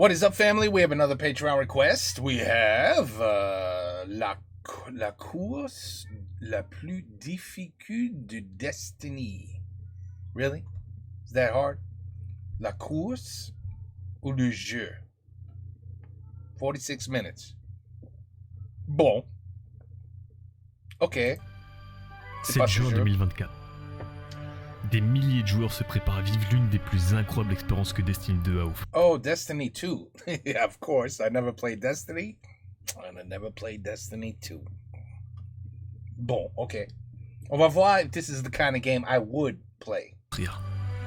What is up, family? We have another Patreon request. We have la course la plus difficile de Destiny. Really? Is that hard? La course ou le jeu? 46 minutes. Bon. Ok. 7 juin 2024. Des milliers de joueurs se préparent à vivre l'une des plus incroyables expériences que Destiny 2 a offert. Oh, Destiny 2. Of course. I never played Destiny. And I never played Destiny 2. Bon, ok. On va voir if this is the kind of game I would play.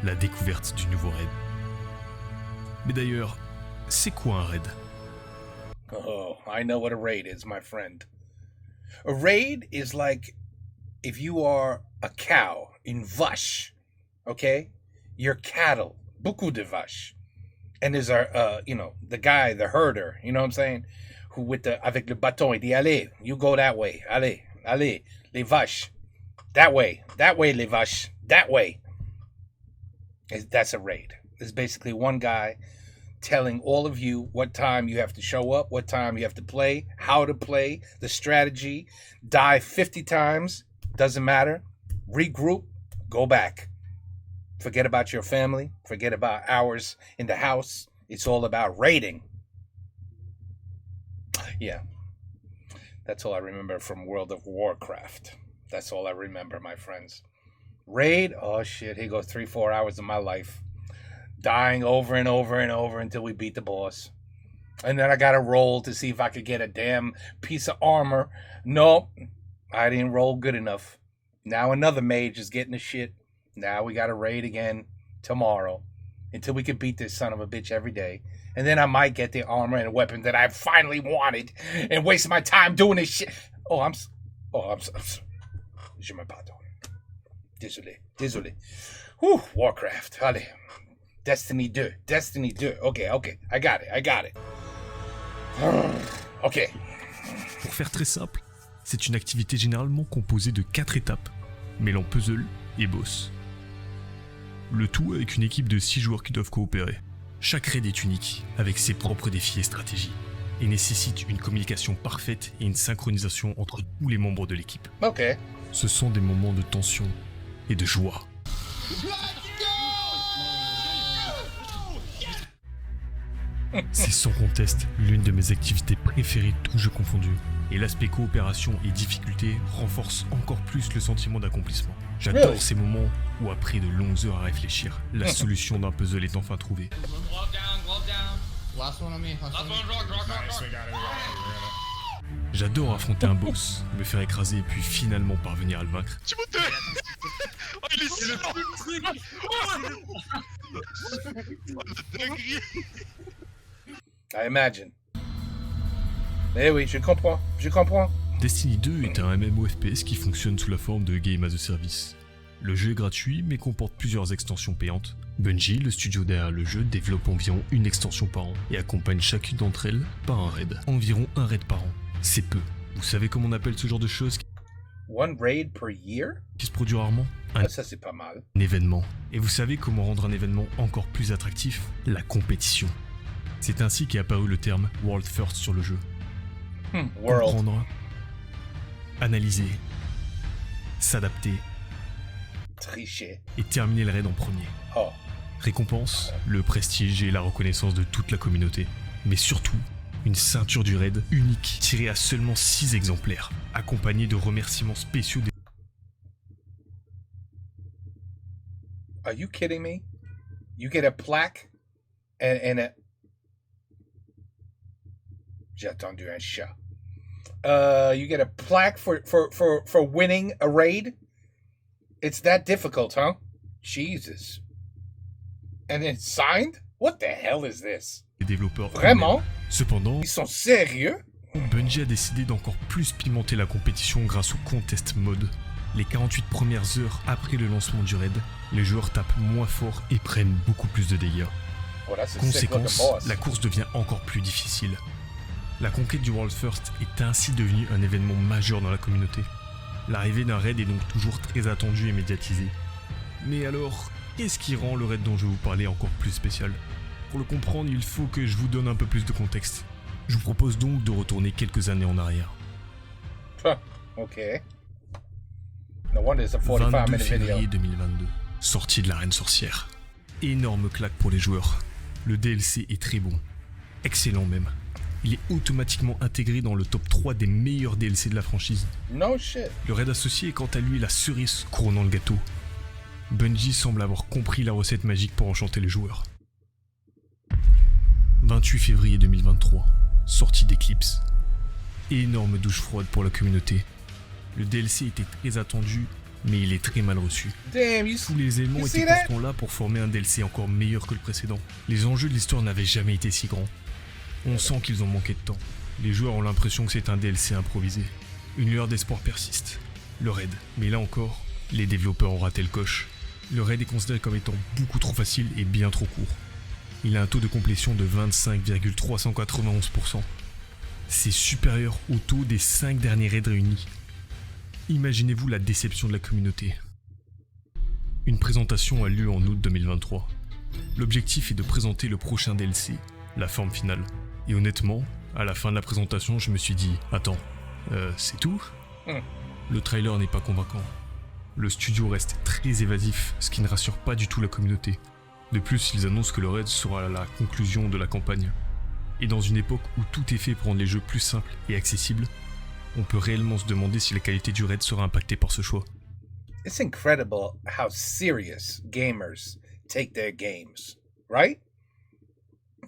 La découverte du nouveau raid. Mais d'ailleurs, c'est quoi un raid? Oh, I know what a raid is, my friend. A raid is like if you are a cow in vache, okay? You're cattle, beaucoup de vaches. And there's our, the guy, the herder, you know what I'm saying? Who avec le bâton, il dit, allez, you go that way, allez, les vaches. That way, les vaches, that way. That's a raid. It's basically one guy telling all of you what time you have to show up, what time you have to play, how to play, the strategy, die 50 times, doesn't matter. Regroup, go back. Forget about your family, forget about hours in the house. It's all about raiding. Yeah. That's all I remember from World of Warcraft. That's all I remember, my friends. Raid, oh shit, here goes 3-4 hours of my life. Dying over and over and over until we beat the boss. And then I got to roll to see if I could get a damn piece of armor. Nope, I didn't roll good enough. Now another mage is getting the shit. Now we got to raid again tomorrow until we can beat this son of a bitch every day. And then I might get the armor and weapon that I finally wanted and waste my time doing this shit. Je me pardonne. Désolé. Whew, Warcraft, allez. Destiny 2. Okay, I got it. Ok. Pour faire très simple, c'est une activité généralement composée de 4 étapes, mêlant puzzle et boss. Le tout avec une équipe de 6 joueurs qui doivent coopérer. Chaque raid est unique, avec ses propres défis et stratégies, et nécessite une communication parfaite et une synchronisation entre tous les membres de l'équipe. Ok. Ce sont des moments de tension et de joie. C'est sans conteste l'une de mes activités préférées, tous jeux confondus. Et l'aspect coopération et difficulté renforce encore plus le sentiment d'accomplissement. J'adore ces moments où, après de longues heures à réfléchir, la solution d'un puzzle est enfin trouvée. J'adore affronter un boss, me faire écraser et puis finalement parvenir à le vaincre. Oh, il est si I imagine. Eh oui, je comprends. Destiny 2 est un MMO-FPS qui fonctionne sous la forme de Game as a Service. Le jeu est gratuit mais comporte plusieurs extensions payantes. Bungie, le studio derrière le jeu, développe environ une extension par an et accompagne chacune d'entre elles par un raid. Environ un raid par an. C'est peu. Vous savez comment on appelle ce genre de choses? One raid per year? Qui se produit rarement? Ça c'est pas mal. Un événement. Et vous savez comment rendre un événement encore plus attractif? La compétition. C'est ainsi qu'est apparu le terme World First sur le jeu. World. Comprendre, analyser, s'adapter, tricher et terminer le raid en premier. Oh. Récompense, le prestige et la reconnaissance de toute la communauté. Mais surtout, une ceinture du raid unique tirée à seulement 6 exemplaires, accompagnée de remerciements spéciaux des... Are you kidding me? You get a plaque and a... J'ai attendu un chat. You get a plaque for winning a raid? It's that difficult, huh? Jesus. And it's signed? What the hell is this? Les développeurs. Vraiment? Cependant, ils sont sérieux? Bungie a décidé d'encore plus pimenter la compétition grâce au Contest Mode. Les 48 premières heures après le lancement du raid, les joueurs tapent moins fort et prennent beaucoup plus de dégâts. Conséquence, la course devient encore plus difficile. La conquête du World First est ainsi devenue un événement majeur dans la communauté. L'arrivée d'un raid est donc toujours très attendue et médiatisée. Mais alors, qu'est-ce qui rend le raid dont je vais vous parler encore plus spécial? Pour le comprendre, il faut que je vous donne un peu plus de contexte. Je vous propose donc de retourner quelques années en arrière. Ok. No wonder it's a 22 45-minute février video. 2022, sortie de la Reine Sorcière. Énorme claque pour les joueurs. Le DLC est très bon. Excellent même. Il est automatiquement intégré dans le top 3 des meilleurs DLC de la franchise. No shit. Le raid associé est quant à lui la cerise couronnant le gâteau. Bungie semble avoir compris la recette magique pour enchanter les joueurs. 28 février 2023, sortie d'Eclipse. Énorme douche froide pour la communauté. Le DLC était très attendu, mais il est très mal reçu. Damn, Tous les éléments You étaient see that? pourtant là pour former un DLC encore meilleur que le précédent. Les enjeux de l'histoire n'avaient jamais été si grands. On sent qu'ils ont manqué de temps. Les joueurs ont l'impression que c'est un DLC improvisé. Une lueur d'espoir persiste. Le raid. Mais là encore, les développeurs ont raté le coche. Le raid est considéré comme étant beaucoup trop facile et bien trop court. Il a un taux de complétion de 25,391%. C'est supérieur au taux des 5 derniers raids réunis. Imaginez-vous la déception de la communauté. Une présentation a lieu en août 2023. L'objectif est de présenter le prochain DLC, la forme finale. Et honnêtement, à la fin de la présentation, je me suis dit « Attends, c'est tout ?» Le trailer n'est pas convaincant. Le studio reste très évasif, ce qui ne rassure pas du tout la communauté. De plus, ils annoncent que le raid sera la conclusion de la campagne. Et dans une époque où tout est fait pour rendre les jeux plus simples et accessibles, on peut réellement se demander si la qualité du raid sera impactée par ce choix. It's incredible how serious gamers take their games, right?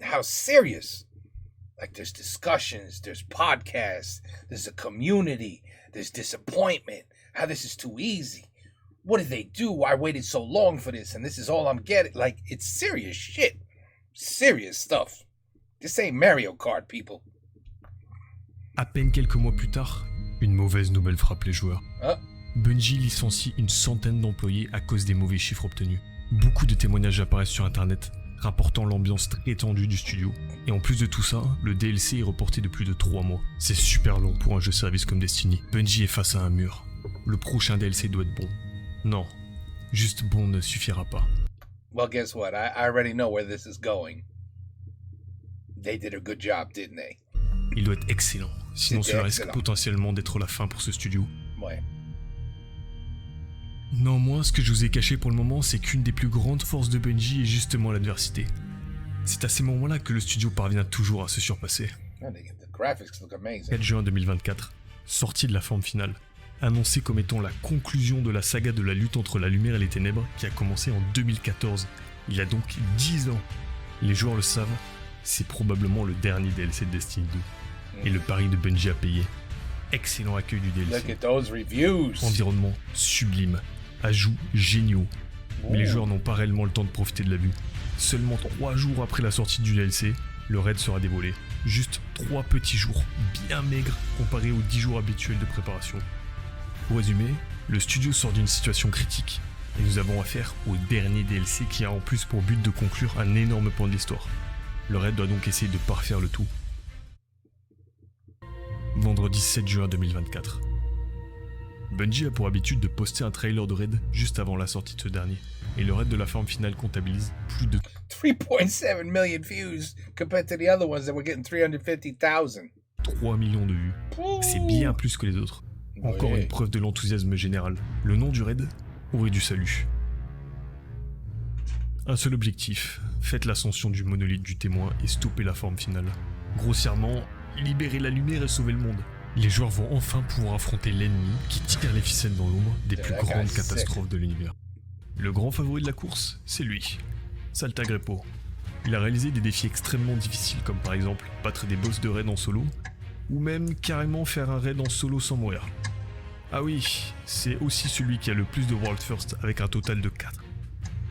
How serious. Like there's discussions, there's podcasts, there's a community, there's disappointment. How this is too easy. What did they do? I waited so long for this and this is all I'm getting. Like, it's serious shit. Serious stuff. This ain't Mario Kart, people. À peine quelques mois plus tard, une mauvaise nouvelle frappe les joueurs. Ah. Bungie licencie une centaine d'employés à cause des mauvais chiffres obtenus. Beaucoup de témoignages apparaissent sur internet, rapportant l'ambiance très tendue du studio. Et en plus de tout ça, le DLC est reporté de plus de 3 mois. C'est super long pour un jeu service comme Destiny. Bungie est face à un mur. Le prochain DLC doit être bon. Non, juste bon ne suffira pas. Well, guess what? I already know where this is going. They did a good job, didn't they? Il doit être excellent, sinon C'était cela risque excellent. potentiellement d'être la fin pour ce studio. Ouais. Non, moi, ce que je vous ai caché pour le moment, c'est qu'une des plus grandes forces de Bungie est justement l'adversité. C'est à ces moments-là que le studio parvient toujours à se surpasser. Oh, the graphics look amazing. 4 juin 2024, sortie de la forme finale, annoncée comme étant la conclusion de la saga de la lutte entre la lumière et les ténèbres qui a commencé en 2014. Il y a donc 10 ans. Les joueurs le savent, c'est probablement le dernier DLC de Destiny 2. Et le pari de Bungie a payé. Excellent accueil du Look DLC. at those reviews. Environnement sublime, ajouts géniaux. Mais les Ooh. joueurs n'ont pas réellement le temps de profiter de la vue. Seulement 3 jours après la sortie du DLC, le raid sera dévoilé. Juste 3 petits jours, bien maigres comparés aux 10 jours habituels de préparation. Pour résumer, le studio sort d'une situation critique, et nous avons affaire au dernier DLC qui a en plus pour but de conclure un énorme point de l'histoire. Le raid doit donc essayer de parfaire le tout. Vendredi 7 juin 2024. Bungie a pour habitude de poster un trailer de raid juste avant la sortie de ce dernier, et le raid de la forme finale comptabilise plus de 3.7 million views compared to the other ones that were getting 350,000. 3 millions de vues. C'est bien plus que les autres. Encore Ouais. une preuve de l'enthousiasme général. Le nom du raid aurait du salut. Un seul objectif, faites l'ascension du monolithe du témoin et stopper la forme finale. Grossièrement, libérer la lumière et sauver le monde. Les joueurs vont enfin pouvoir affronter l'ennemi qui tire les ficelles dans l'ombre des plus That grandes guy's catastrophes de l'univers. Le grand favori de la course, c'est lui, Salta Greppo. Il a réalisé des défis extrêmement difficiles comme par exemple battre des boss de raid en solo, ou même carrément faire un raid en solo sans mourir. Ah oui, c'est aussi celui qui a le plus de World First avec un total de 4.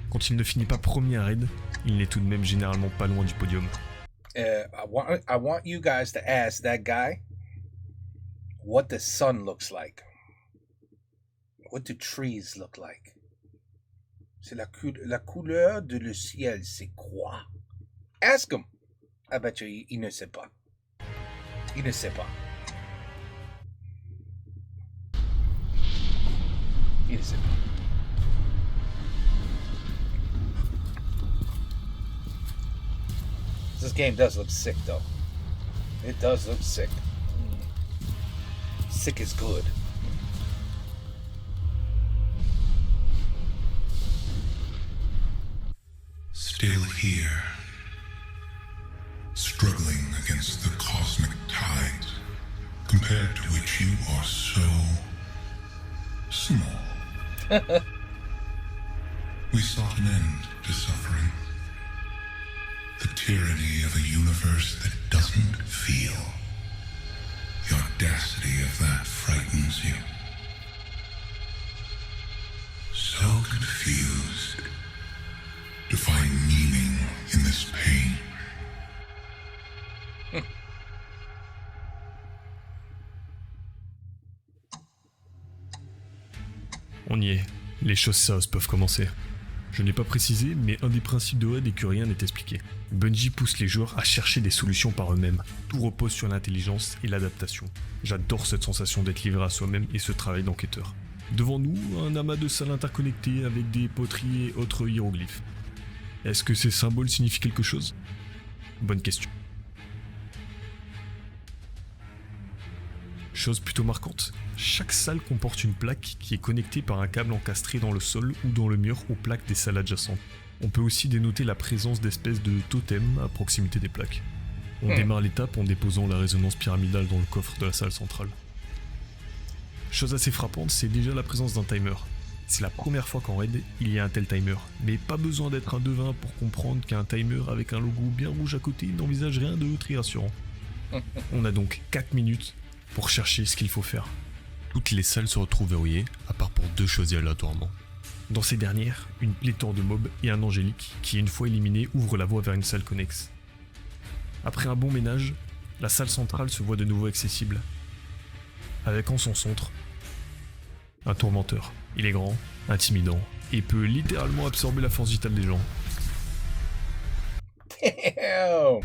Quand il ne finit pas premier à raid, il n'est tout de même généralement pas loin du podium. I want you guys to ask that guy what the sun looks like. What do trees look like? C'est la couleur de le ciel, c'est quoi? Ask him. I bet you il ne sait pas. Il ne sait pas. Il ne sait pas. This game does look sick, though. It does look sick. Sick is good. Still here, struggling against the cosmic tides, compared to which you are so small. We sought an end to suffering. The tyranny of a universe that doesn't feel. The audacity of that frightens you. So confused to find meaning in this pain. On y est. Les choses sérieuses peuvent commencer. Je n'ai pas précisé, mais un des principes de Red est que rien n'est expliqué. Bungie pousse les joueurs à chercher des solutions par eux-mêmes. Tout repose sur l'intelligence et l'adaptation. J'adore cette sensation d'être livré à soi-même et ce travail d'enquêteur. Devant nous, un amas de salles interconnectées avec des poteries et autres hiéroglyphes. Est-ce que ces symboles signifient quelque chose? Bonne question. Chose plutôt marquante, chaque salle comporte une plaque qui est connectée par un câble encastré dans le sol ou dans le mur aux plaques des salles adjacentes. On peut aussi dénoter la présence d'espèces de totems à proximité des plaques. On démarre l'étape en déposant la résonance pyramidale dans le coffre de la salle centrale. Chose assez frappante, c'est déjà la présence d'un timer. C'est la première fois qu'en raid, il y a un tel timer, mais pas besoin d'être un devin pour comprendre qu'un timer avec un logo bien rouge à côté n'envisage rien de très rassurant. On a donc 4 minutes pour chercher ce qu'il faut faire. Toutes les salles se retrouvent verrouillées, à part pour 2 choisies aléatoirement. Dans ces dernières, une pléthore de mobs et un angélique qui, une fois éliminé, ouvre la voie vers une salle connexe. Après un bon ménage, la salle centrale se voit de nouveau accessible, avec en son centre un tourmenteur. Il est grand, intimidant, et peut littéralement absorber la force vitale des gens. Damn.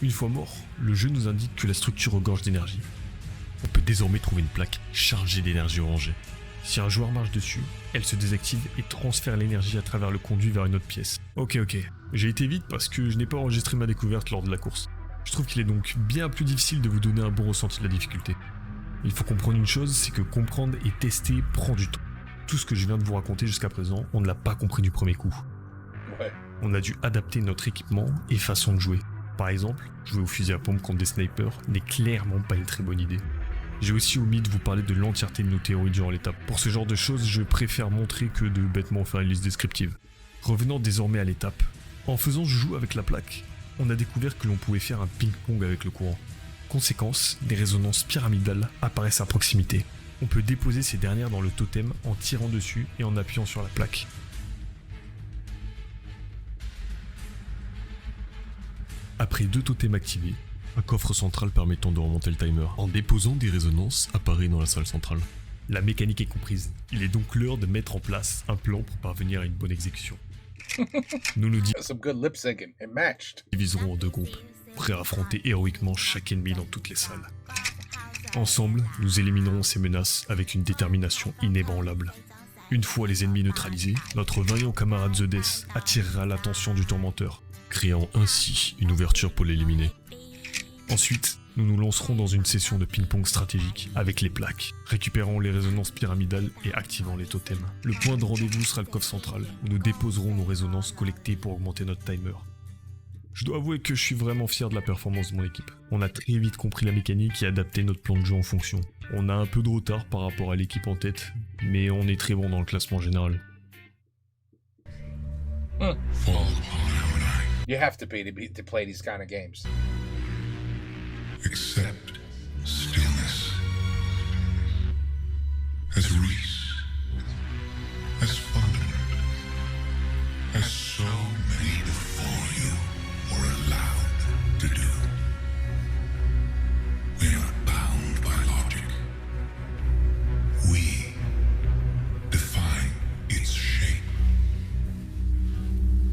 Une fois mort, le jeu nous indique que la structure regorge d'énergie. On peut désormais trouver une plaque chargée d'énergie orangée. Si un joueur marche dessus, elle se désactive et transfère l'énergie à travers le conduit vers une autre pièce. Ok, j'ai été vite parce que je n'ai pas enregistré ma découverte lors de la course. Je trouve qu'il est donc bien plus difficile de vous donner un bon ressenti de la difficulté. Il faut comprendre une chose, c'est que comprendre et tester prend du temps. Tout ce que je viens de vous raconter jusqu'à présent, on ne l'a pas compris du premier coup. Ouais. On a dû adapter notre équipement et façon de jouer. Par exemple, jouer au fusil à pompe contre des snipers n'est clairement pas une très bonne idée. J'ai aussi omis de vous parler de l'entièreté de nos théories durant l'étape. Pour ce genre de choses, je préfère montrer que de bêtement faire une liste descriptive. Revenons désormais à l'étape. En faisant joujou avec la plaque, on a découvert que l'on pouvait faire un ping-pong avec le courant. Conséquence, des résonances pyramidales apparaissent à proximité. On peut déposer ces dernières dans le totem en tirant dessus et en appuyant sur la plaque. Après 2 totems activés, un coffre central permettant de remonter le timer en déposant des résonances apparaît dans la salle centrale. La mécanique est comprise, il est donc l'heure de mettre en place un plan pour parvenir à une bonne exécution. Nous Some good lip syncing. It matched. diviserons en 2 groupes, prêts à affronter héroïquement chaque ennemi dans toutes les salles. Ensemble, nous éliminerons ces menaces avec une détermination inébranlable. Une fois les ennemis neutralisés, notre vaillant camarade The Death attirera l'attention du tourmenteur, créant ainsi une ouverture pour l'éliminer. Ensuite, nous nous lancerons dans une session de ping-pong stratégique avec les plaques, récupérant les résonances pyramidales et activant les totems. Le point de rendez-vous sera le coffre central, où nous déposerons nos résonances collectées pour augmenter notre timer. Je dois avouer que je suis vraiment fier de la performance de mon équipe. On a très vite compris la mécanique et adapté notre plan de jeu en fonction. On a un peu de retard par rapport à l'équipe en tête, mais on est très bon dans le classement général. Fall upon our night, You have to be to play these kind of games. accept stillness. As Reese, as Fundament, as so many before you were allowed to do. We are not bound by logic. We define its shape.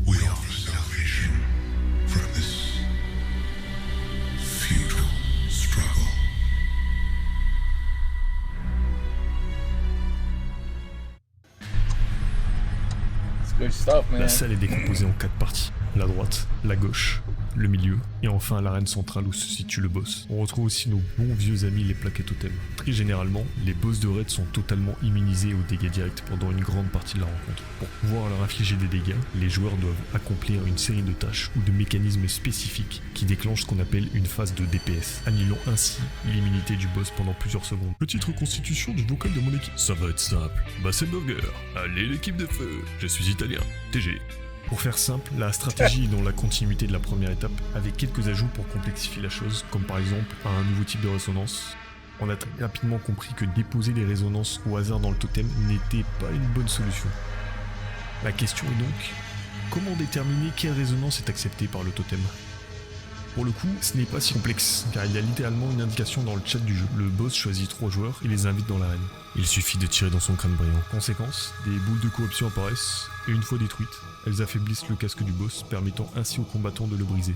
We offer salvation from this futile struggle. It's good stuff, man. La salle est décomposée en 4 parties. la droite, la gauche, le milieu, et enfin l'arène centrale où se situe le boss. On retrouve aussi nos bons vieux amis les plaquettes totems. Très généralement, les boss de raid sont totalement immunisés aux dégâts directs pendant une grande partie de la rencontre. Pour pouvoir leur infliger des dégâts, les joueurs doivent accomplir une série de tâches ou de mécanismes spécifiques qui déclenchent ce qu'on appelle une phase de DPS, annulant ainsi l'immunité du boss pendant plusieurs secondes. Petite reconstitution du vocal de mon équipe. Ça va être simple. Basset Burger. Allez l'équipe de feu. Je suis italien. TG. Pour faire simple, la stratégie est dans la continuité de la première étape, avec quelques ajouts pour complexifier la chose, comme par exemple un nouveau type de résonance. On a très rapidement compris que déposer des résonances au hasard dans le totem n'était pas une bonne solution. La question est donc, comment déterminer quelle résonance est acceptée par le totem ? Pour le coup, ce n'est pas si complexe, car il y a littéralement une indication dans le chat du jeu. Le boss choisit 3 joueurs et les invite dans l'arène. Il suffit de tirer dans son crâne brillant. Conséquence, des boules de corruption apparaissent, et une fois détruites, elles affaiblissent le casque du boss, permettant ainsi aux combattants de le briser.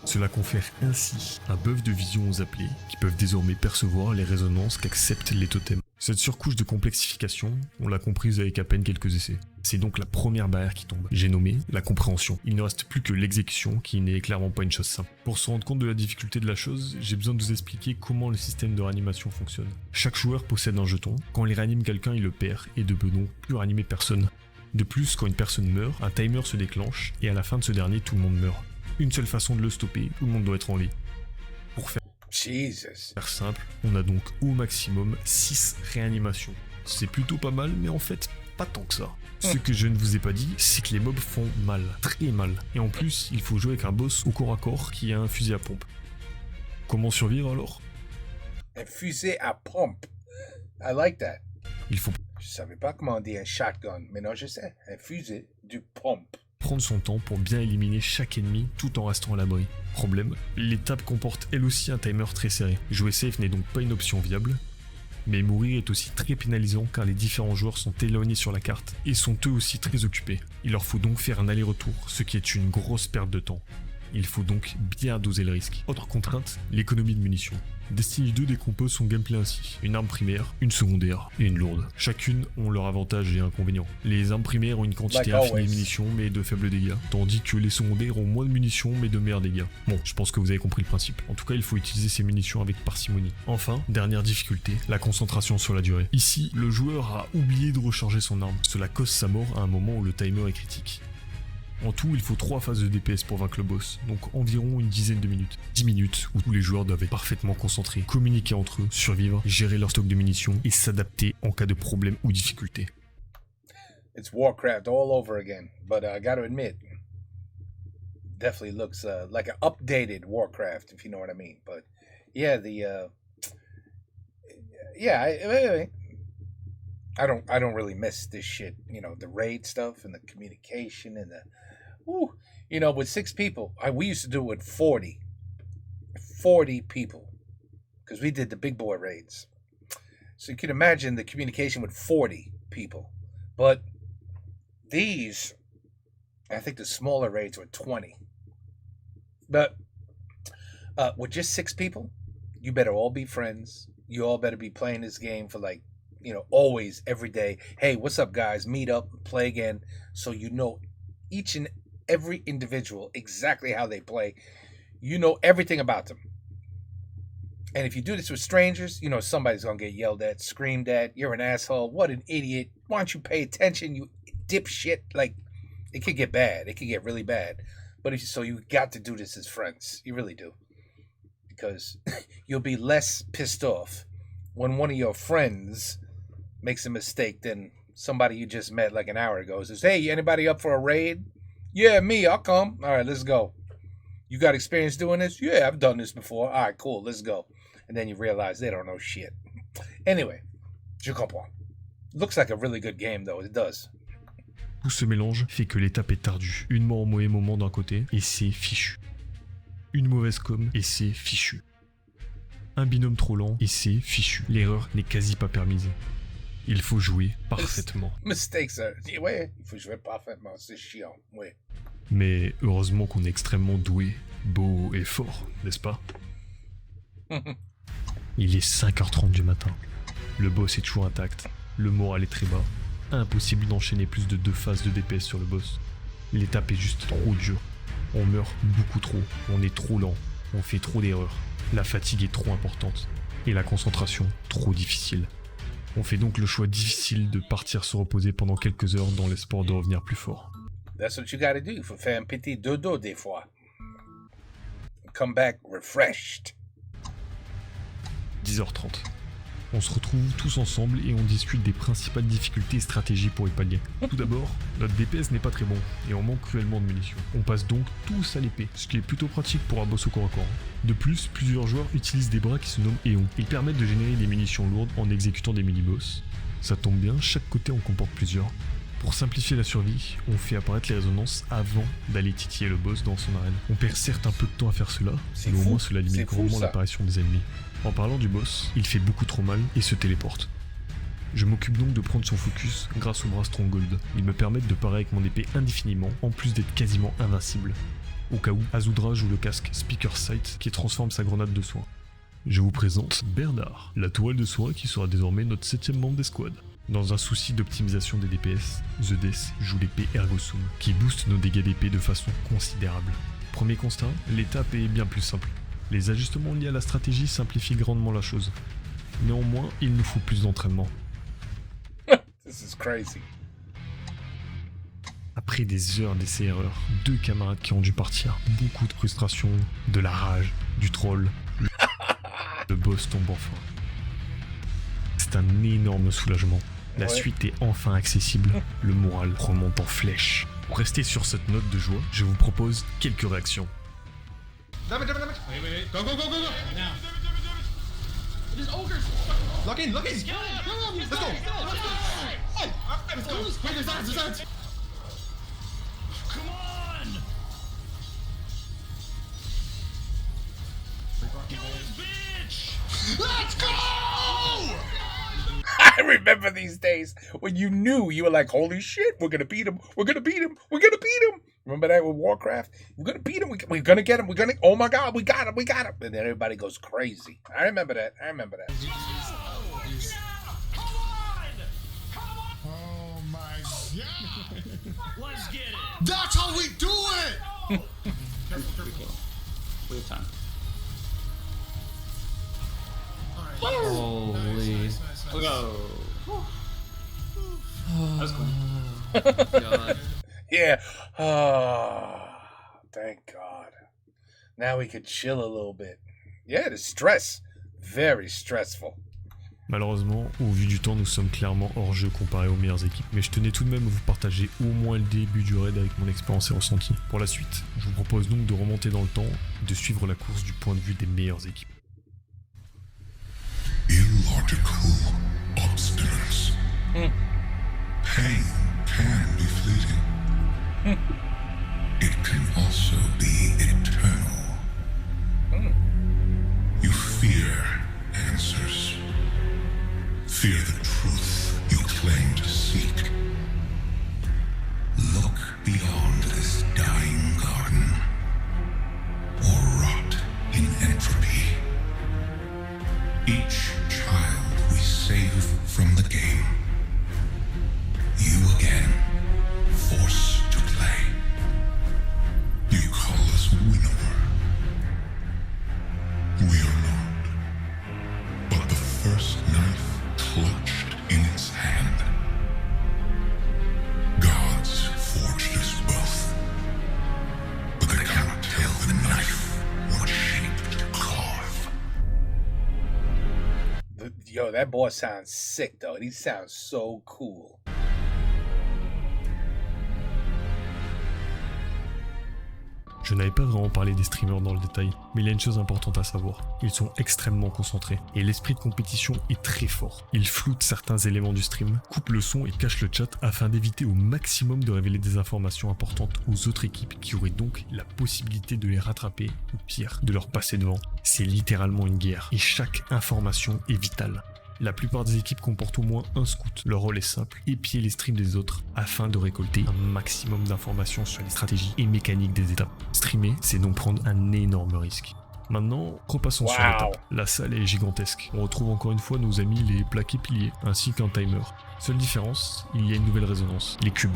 Cela confère ainsi un buff de vision aux appelés, qui peuvent désormais percevoir les résonances qu'acceptent les totems. Cette surcouche de complexification, on l'a comprise avec à peine quelques essais. C'est donc la première barrière qui tombe. J'ai nommé la compréhension. Il ne reste plus que l'exécution, qui n'est clairement pas une chose simple. Pour se rendre compte de la difficulté de la chose, j'ai besoin de vous expliquer comment le système de réanimation fonctionne. Chaque joueur possède un jeton. Quand il réanime quelqu'un, il le perd et ne peut donc plus réanimer personne. De plus, quand une personne meurt, un timer se déclenche et à la fin de ce dernier, tout le monde meurt. Une seule façon de le stopper, tout le monde doit être en vie. Pour faire simple, on a donc au maximum 6 réanimations. C'est plutôt pas mal, mais en fait, pas tant que ça. Ce que je ne vous ai pas dit, c'est que les mobs font mal, très mal. Et en plus, il faut jouer avec un boss au corps à corps qui a un fusil à pompe. Comment survivre alors ? Un fusil à pompe. I like that. Il faut... Je savais pas comment dire un shotgun, mais non, je sais. Un fusil du pompe. Prendre son temps pour bien éliminer chaque ennemi tout en restant à l'abri. Problème, l'étape comporte elle aussi un timer très serré. Jouer safe n'est donc pas une option viable, mais mourir est aussi très pénalisant car les différents joueurs sont éloignés sur la carte et sont eux aussi très occupés. Il leur faut donc faire un aller-retour, ce qui est une grosse perte de temps. Il faut donc bien doser le risque. Autre contrainte, l'économie de munitions. Destiny 2 décompose son gameplay ainsi. Une arme primaire, une secondaire et une lourde. Chacune ont leurs avantages et inconvénients. Les armes primaires ont une quantité infinie de munitions mais de faibles dégâts, tandis que les secondaires ont moins de munitions mais de meilleurs dégâts. Bon, je pense que vous avez compris le principe. En tout cas, il faut utiliser ces munitions avec parcimonie. Enfin, dernière difficulté, la concentration sur la durée. Ici, le joueur a oublié de recharger son arme. Cela cause sa mort à un moment où le timer est critique. En tout, il faut 3 phases de DPS pour vaincre le boss, donc environ une dizaine de minutes. 10 minutes où tous les joueurs doivent être parfaitement concentrés, communiquer entre eux, survivre, gérer leur stock de munitions et s'adapter en cas de problème ou difficulté. It's Warcraft all over again, but I gotta admit, definitely looks like an updated Warcraft, if you know what I mean. But yeah, I don't really miss this shit, you know, the raid stuff and the communication and the, you know, with 6 people. We used to do it with 40 people, because we did the big boy raids. So you can imagine the communication with 40 people. But these, I think the smaller raids were 20. But with just 6 people, you better all be friends. You all better be playing this game for like, you know, always, every day. Hey, what's up, guys? Meet up, play again. So you know each and every individual, exactly how they play. You know everything about them. And if you do this with strangers, you know somebody's going to get yelled at, screamed at. You're an asshole. What an idiot. Why don't you pay attention, you dipshit? Like, it could get bad. It could get really bad. But so you got to do this as friends. You really do. Because you'll be less pissed off when one of your friends makes a mistake than somebody you just met like an hour ago says, hey, anybody up for a raid? Yeah, me, I'll come. All right, let's go. You got experience doing this? Yeah, I've done this before. All right, cool, let's go. And then you realize they don't know shit. Anyway, je comprends. Looks like a really good game, though. It does. Tout ce mélange fait que l'étape est ardue. Une mort au mauvais moment d'un côté, et c'est fichu. Une mauvaise com, et c'est fichu. Un binôme trop lent, et c'est fichu. L'erreur n'est quasi pas permise. Il faut jouer parfaitement. Mistakes are... Ouais, il faut jouer parfaitement, c'est chiant, ouais. Mais heureusement qu'on est extrêmement doué, beau et fort, n'est-ce pas? Il est 5h30 du matin. Le boss est toujours intact. Le moral est très bas. Impossible d'enchaîner plus de 2 phases de DPS sur le boss. L'étape est juste trop dure. On meurt beaucoup trop, on est trop lent, on fait trop d'erreurs, la fatigue est trop importante, et la concentration trop difficile. On fait donc le choix difficile de partir se reposer pendant quelques heures dans l'espoir de revenir plus fort. That's what you gotta do. Faut faire un petit dodo des fois. Come back refreshed. 10h30. On se retrouve tous ensemble et on discute des principales difficultés et stratégies pour y pallier. Tout d'abord, notre DPS n'est pas très bon et on manque cruellement de munitions. On passe donc tous à l'épée, ce qui est plutôt pratique pour un boss au corps à corps. De plus, plusieurs joueurs utilisent des bras qui se nomment éons. Ils permettent de générer des munitions lourdes en exécutant des mini-boss. Ça tombe bien, chaque côté en comporte plusieurs. Pour simplifier la survie, on fait apparaître les résonances avant d'aller titiller le boss dans son arène. On perd certes un peu de temps à faire cela, mais au moins cela limite grandement l'apparition des ennemis. En parlant du boss, il fait beaucoup trop mal et se téléporte. Je m'occupe donc de prendre son focus grâce au bras Stronghold. Ils me permettent de parer avec mon épée indéfiniment, en plus d'être quasiment invincible. Au cas où, Azudra joue le casque Speaker Sight qui transforme sa grenade de soin. Je vous présente Bernard, la tourelle de soin qui sera désormais notre 7ème membre d'escouade. Dans un souci d'optimisation des DPS, The Death joue l'épée Ergosum, qui booste nos dégâts d'épée de façon considérable. Premier constat, l'étape est bien plus simple. Les ajustements liés à la stratégie simplifient grandement la chose. Néanmoins, il nous faut plus d'entraînement. This is crazy. Après des heures d'essais-erreurs, 2 camarades qui ont dû partir, beaucoup de frustration, de la rage, du troll, le boss tombe enfin. C'est un énorme soulagement. La suite est enfin accessible, le moral remonte en flèche. Pour rester sur cette note de joie, je vous propose quelques réactions. Damage. Wait. Go. Now. This ogre. Lock in. Let's go. Let's go. Wait, there's that. Come on. Bitch. Let's go. I remember these days when you knew, you were like, holy shit, we're gonna beat him. Remember that with Warcraft? We're gonna beat him. We're gonna get him. Oh my god, we got him. And then everybody goes crazy. I remember that. Oh my god. Let's get it. That's how we do it. Careful. We have time. Holy. Nice. Let's go. That's cool. God. Yeah. Oh, thank God. Now we could chill a little bit. Yeah, the stress. Very stressful. Malheureusement, au vu du temps, nous sommes clairement hors jeu comparé aux meilleures équipes. Mais je tenais tout de même à vous partager au moins le début du raid avec mon expérience et ressenti. Pour la suite, je vous propose donc de remonter dans le temps et de suivre la course du point de vue des meilleures équipes. Illogical obstinance. Pain can be fleeting. It can also be eternal. You fear answers. Fear the truth you claim to seek. Look beyond this dying garden, or rot in entropy. Each child we save from the game, you again force to play. You call us winnower. We are not. But the first knife clutched in its hand. Gods forged us both. But they cannot tell the knife what shape to carve. Yo, that boy sounds sick, though. He sounds so cool. Je n'avais pas vraiment parlé des streamers dans le détail, mais il y a une chose importante à savoir. Ils sont extrêmement concentrés, et l'esprit de compétition est très fort. Ils floutent certains éléments du stream, coupent le son et cachent le chat afin d'éviter au maximum de révéler des informations importantes aux autres équipes qui auraient donc la possibilité de les rattraper, ou pire, de leur passer devant. C'est littéralement une guerre, et chaque information est vitale. La plupart des équipes comportent au moins un scout. Leur rôle est simple, épier les streams des autres afin de récolter un maximum d'informations sur les stratégies et mécaniques des étapes. Streamer, c'est donc prendre un énorme risque. Maintenant, repassons sur l'étape. La salle est gigantesque. On retrouve encore une fois nos amis les plaqués piliers, ainsi qu'un timer. Seule différence, il y a une nouvelle résonance, les cubes.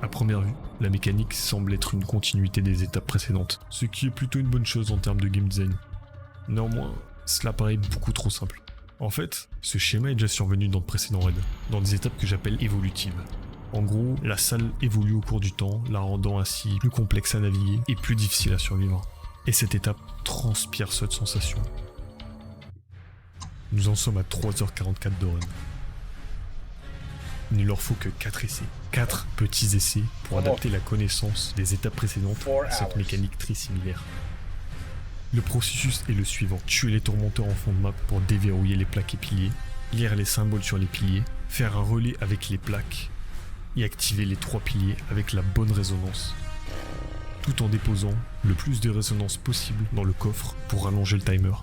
À première vue, la mécanique semble être une continuité des étapes précédentes, ce qui est plutôt une bonne chose en termes de game design. Néanmoins, cela paraît beaucoup trop simple. En fait, ce schéma est déjà survenu dans de précédents raids, dans des étapes que j'appelle évolutives. En gros, la salle évolue au cours du temps, la rendant ainsi plus complexe à naviguer et plus difficile à survivre. Et cette étape transpire cette sensation. Nous en sommes à 3h44 de run. Il ne leur faut que 4 essais. 4 petits essais pour adapter la connaissance des étapes précédentes à cette mécanique très similaire. Le processus est le suivant. Tuer les tourmenteurs en fond de map pour déverrouiller les plaques et piliers, lire les symboles sur les piliers, faire un relais avec les plaques et activer les 3 piliers avec la bonne résonance, tout en déposant le plus de résonance possible dans le coffre pour rallonger le timer.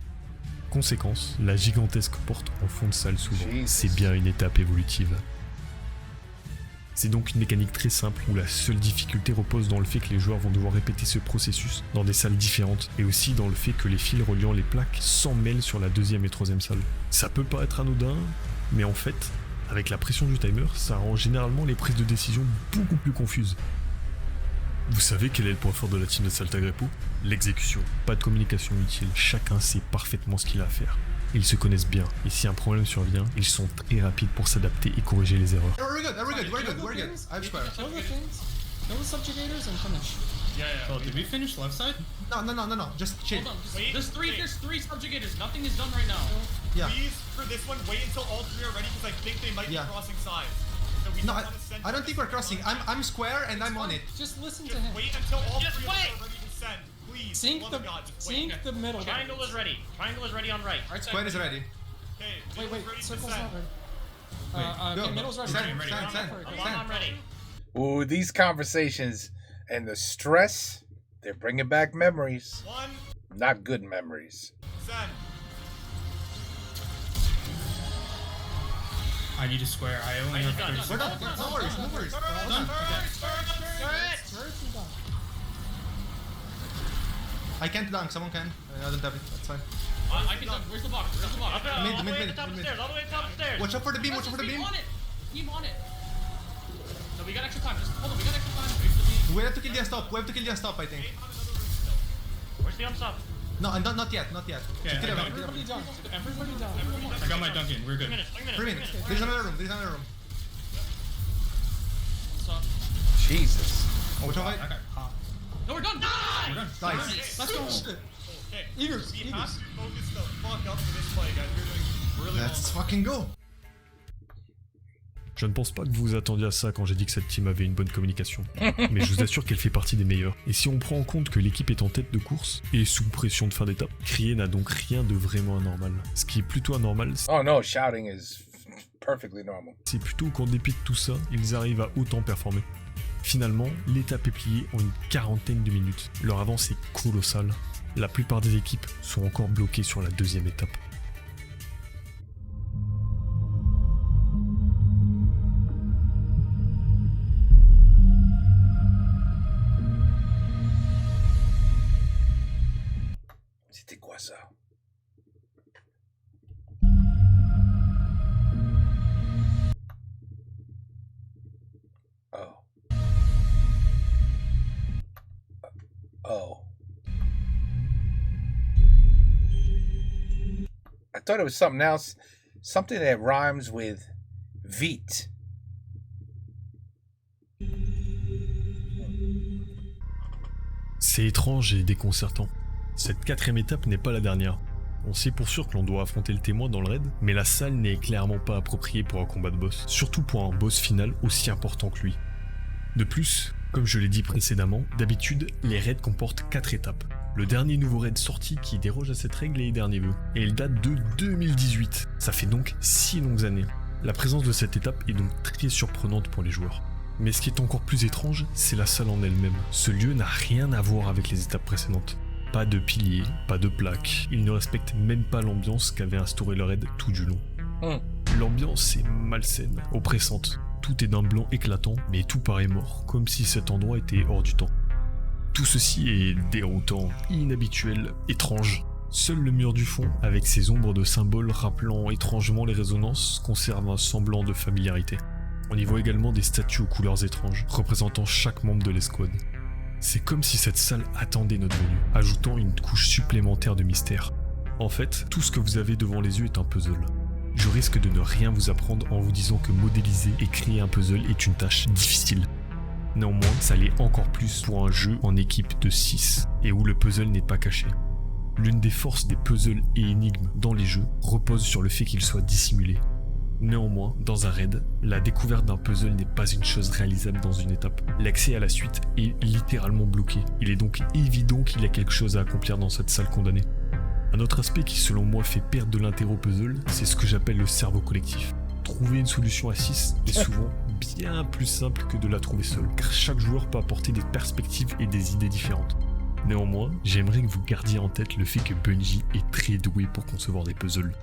Conséquence, la gigantesque porte en fond de salle s'ouvre. C'est bien une étape évolutive. C'est donc une mécanique très simple où la seule difficulté repose dans le fait que les joueurs vont devoir répéter ce processus dans des salles différentes et aussi dans le fait que les fils reliant les plaques s'emmêlent sur la 2e et 3e salle. Ça peut paraître anodin, mais en fait, avec la pression du timer, ça rend généralement les prises de décision beaucoup plus confuses. Vous savez quel est le point fort de la team de Saltagrepo ? L'exécution. Pas de communication inutile, chacun sait parfaitement ce qu'il a à faire. Ils se connaissent bien, et si un problème survient, ils sont très rapides pour s'adapter et corriger les erreurs. We're good. I've spared. Kill the things, kill the subjugators, and finish. Yeah. Oh, did we finish left side? No. Just chill. Hold on. Wait. There's three subjugators. Nothing is done right now. Yeah. Please, for this one, wait until all 3 are ready because I think they might Yeah. be crossing sides. So we No, don't want to send I don't think we're crossing. I'm square and I'm on it. Just listen to Just him. wait until all Just 3 of wait. us are ready to send. Please. Sink for the love of God, just wait. sink the middle. Triangle is ready. Triangle is ready on right. Right side. Square is ready. Okay, Wait. middle's ready to Circle's send. not ready. Go. Okay, middle's ready. Send. I'm ready. Ooh, these conversations and the stress, they're bringing back memories. 1, Not good memories. send. I need a square. I only have done. 30 seconds. No worries. Done. I can't dunk. Someone can. I don't have it. That's fine. I can dunk. Where's the box? Where's the box? Up there, All Mid, the mid, way to mid, the top of mid. the stairs. All the way to the top of the stairs. Watch out for the beam. Watch out for the beam. Team on it. Team on it. No, we got extra time. Just hold on. We got extra time. Wait for the beam. We have to kill the unstop. We have to kill the unstop. I think. Where's the unstop? No, not yet. Not yet. Okay, Kill I him. Everybody down. Everybody down. I got my dunk in. We're good. 3 minutes. 3 minutes. There's another room. There's another room. So, Jesus. Watch out. I got popped. no, we're done. We're done. Nice. Let's go. Okay, Eagers. we have to focus the fuck up for this play, guys. We're doing really well. Let's fucking go. Je ne pense pas que vous vous attendiez à ça quand j'ai dit que cette team avait une bonne communication. Mais je vous assure qu'elle fait partie des meilleures. Et si on prend en compte que l'équipe est en tête de course et sous pression de fin d'étape, crier n'a donc rien de vraiment anormal. Ce qui est plutôt anormal, Oh no, shouting is perfectly normal. c'est plutôt qu'en dépit de tout ça, ils arrivent à autant performer. Finalement, l'étape est pliée en une 40aine de minutes. Leur avance est colossale. La plupart des équipes sont encore bloquées sur la 2e étape. C'était quoi ça? Oh. Oh. I thought it was something else. Something that rhymes with Vite. C'est étrange et déconcertant. Cette 4e étape n'est pas la dernière. On sait pour sûr que l'on doit affronter le témoin dans le raid, mais la salle n'est clairement pas appropriée pour un combat de boss, surtout pour un boss final aussi important que lui. De plus, comme je l'ai dit précédemment, d'habitude, les raids comportent 4 étapes. Le dernier nouveau raid sorti qui déroge à cette règle est Dernier Vœu, et il date de 2018. Ça fait donc 6 longues années. La présence de cette étape est donc très surprenante pour les joueurs. Mais ce qui est encore plus étrange, c'est la salle en elle-même. Ce lieu n'a rien à voir avec les étapes précédentes. Pas de piliers, pas de plaques, il ne respecte même pas l'ambiance qu'avait instauré le raid tout du long. L'ambiance est malsaine, oppressante. Tout est d'un blanc éclatant, mais tout paraît mort, comme si cet endroit était hors du temps. Tout ceci est déroutant, inhabituel, étrange. Seul le mur du fond, avec ses ombres de symboles rappelant étrangement les résonances, conserve un semblant de familiarité. On y voit également des statues aux couleurs étranges, représentant chaque membre de l'escouade. C'est comme si cette salle attendait notre venue, ajoutant une couche supplémentaire de mystère. En fait, tout ce que vous avez devant les yeux est un puzzle. Je risque de ne rien vous apprendre en vous disant que modéliser et créer un puzzle est une tâche difficile. Néanmoins, ça l'est encore plus pour un jeu en équipe de 6, et où le puzzle n'est pas caché. L'une des forces des puzzles et énigmes dans les jeux repose sur le fait qu'ils soient dissimulés. Néanmoins, dans un raid, la découverte d'un puzzle n'est pas une chose réalisable dans une étape. L'accès à la suite est littéralement bloqué. Il est donc évident qu'il y a quelque chose à accomplir dans cette salle condamnée. Un autre aspect qui selon moi fait perdre de l'intérêt au puzzle, c'est ce que j'appelle le cerveau collectif. Trouver une solution à 6 est souvent bien plus simple que de la trouver seul, car chaque joueur peut apporter des perspectives et des idées différentes. Néanmoins, j'aimerais que vous gardiez en tête le fait que Bungie est très doué pour concevoir des puzzles.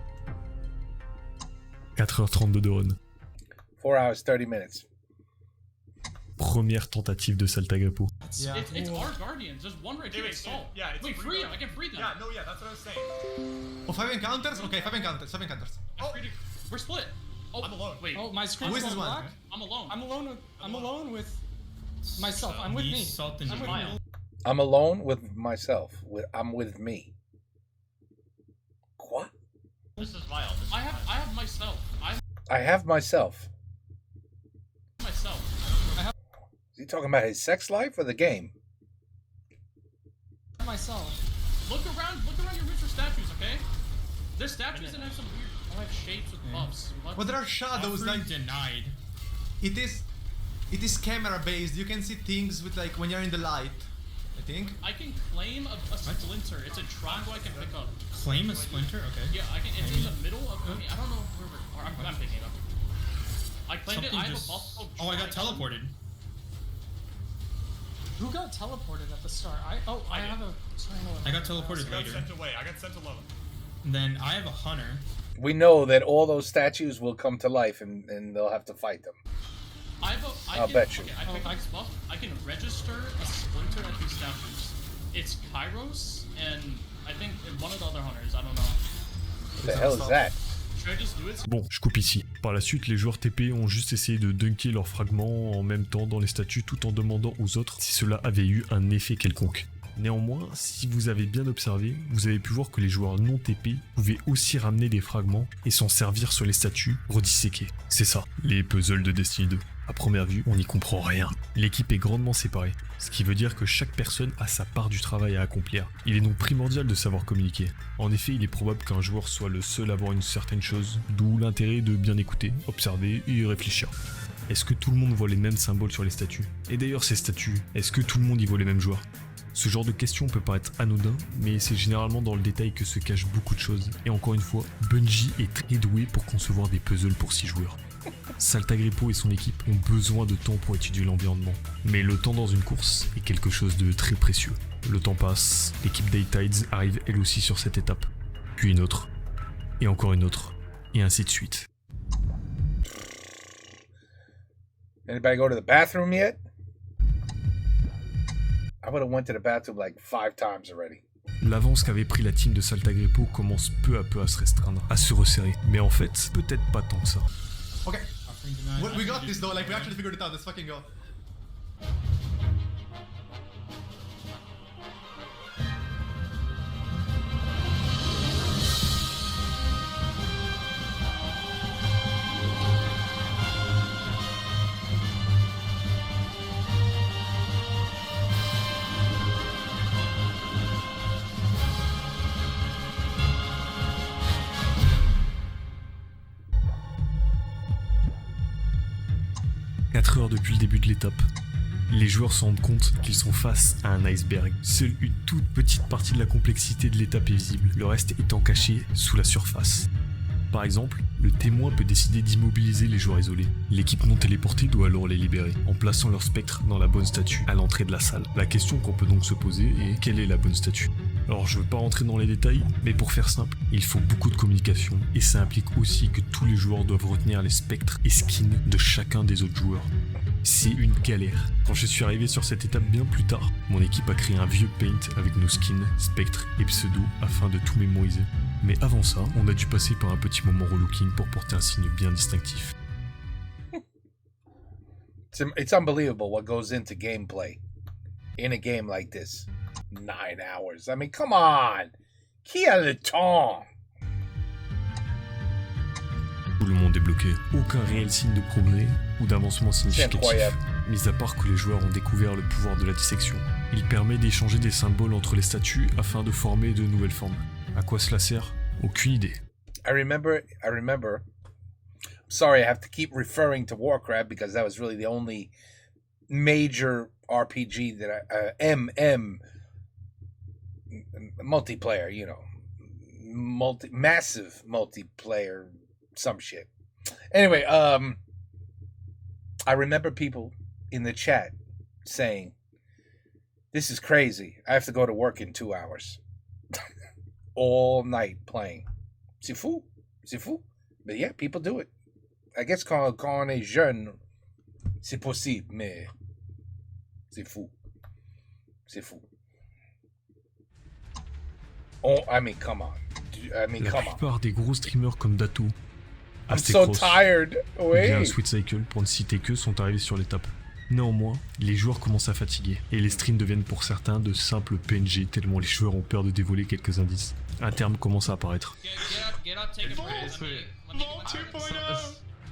4h32 de run. 4 hours, 30 minutes. Première tentative de Saltagripo. Yeah. It's our guardians. There's one right here. Wait, Assault. yeah, it's Wait, free free guard. them. I can free them. Yeah, no, yeah, that's what I was saying. Oh, 5 encounters? Okay, 5 encounters. I'm free to- We're split. Oh, I'm alone. Wait. Oh, my screen's Who is going this one? black. I'm alone. I'm alone with myself. I'm with me. I'm with Maya. me. I'm alone with myself. I'm with me. What? This is vile. I have myself. I have myself. Myself. Is he talking about his sex life or the game? Myself. Look around your richer statues, okay? There's statues that have some weird have shapes with buffs. What? But there are shadows, like denied. it is camera based. You can see things with like when you're in the light, I think. I can claim a splinter. It's a triangle I can pick up. Claim a splinter? Okay. Yeah, I can. It's in the middle of. I mean, I don't know where we're. I'm picking it up. I claimed it. I have a buff called. Oh, I got Triangle. teleported. Who got teleported at the start? I did. have a triangle. I got teleported I later. got away. I got sent alone. Then I have a hunter. We know that all those statues will come to life and they'll have to fight them. I'll bet you. Okay, I picked this buff. I can register a splinter at these statues. It's Kairos and I think one of the other hunters. I don't know. What the hell is that? Should I just do it? Bon, je coupe ici. Par la suite, les joueurs TP ont juste essayé de dunker leurs fragments en même temps dans les statues tout en demandant aux autres si cela avait eu un effet quelconque. Néanmoins, si vous avez bien observé, vous avez pu voir que les joueurs non TP pouvaient aussi ramener des fragments et s'en servir sur les statues redisséquées. C'est ça, les puzzles de Destiny 2. À première vue, on n'y comprend rien. L'équipe est grandement séparée, ce qui veut dire que chaque personne a sa part du travail à accomplir. Il est donc primordial de savoir communiquer. En effet, il est probable qu'un joueur soit le seul à voir une certaine chose, d'où l'intérêt de bien écouter, observer et réfléchir. Est-ce que tout le monde voit les mêmes symboles sur les statues? Et d'ailleurs, ces statues, est-ce que tout le monde y voit les mêmes joueurs? Ce genre de question peut paraître anodin, mais c'est généralement dans le détail que se cachent beaucoup de choses. Et encore une fois, Bungie est très doué pour concevoir des puzzles pour 6 joueurs. Saltagripo et son équipe ont besoin de temps pour étudier l'environnement. Mais le temps dans une course est quelque chose de très précieux. Le temps passe, l'équipe Daytides arrive elle aussi sur cette étape. Puis une autre, et encore une autre, et ainsi de suite. Anybody go to the bathroom yet? I would have went to the bathroom like 5 times already. L'avance qu'avait pris la team de Saltagripo commence peu à peu à se restreindre, à se resserrer. Mais en fait, peut-être pas tant que ça. Okay. We got this though, like we actually figured it out, let's fucking go. Heures depuis le début de l'étape. Les joueurs se rendent compte qu'ils sont face à un iceberg. Seule une toute petite partie de la complexité de l'étape est visible, le reste étant caché sous la surface. Par exemple, le témoin peut décider d'immobiliser les joueurs isolés. L'équipe non téléportée doit alors les libérer, en plaçant leur spectre dans la bonne statue à l'entrée de la salle. La question qu'on peut donc se poser est quelle est la bonne statue? Alors je veux pas rentrer dans les détails, mais pour faire simple, il faut beaucoup de communication, et ça implique aussi que tous les joueurs doivent retenir les spectres et skins de chacun des autres joueurs. C'est une galère. Quand je suis arrivé sur cette étape bien plus tard, mon équipe a créé un vieux paint avec nos skins, spectres et pseudo afin de tout mémoriser. Mais avant ça, on a dû passer par un petit moment relooking pour porter un signe bien distinctif. It's unbelievable what goes into gameplay in a game like this. 9 hours. I mean, come on. Qui a le temps? Tout le monde est bloqué. Aucun réel signe de progrès ou d'avancement significatif. Incroyable. Mis à part que les joueurs ont découvert le pouvoir de la dissection. Il permet d'échanger des symboles entre les statues afin de former de nouvelles formes. À quoi cela sert? Aucune idée. I remember. Sorry, I have to keep referring to Warcraft because that was really the only major RPG that multiplayer, you know, massive multiplayer, some shit. Anyway, I remember people in the chat saying, "This is crazy. I have to go to work in 2 hours." All night playing. C'est fou. But yeah, people do it. I guess quand on est jeune, c'est possible, mais c'est fou. Oh, I mean, come on. La plupart des gros streamers comme Dato, I'm so tired. Bien Sweet Cycle, pour ne citer que, sont arrivés sur l'étape. Néanmoins, les joueurs commencent à fatiguer, et les streams deviennent pour certains de simples PNG tellement les joueurs ont peur de dévoiler quelques indices. Un terme commence à apparaître.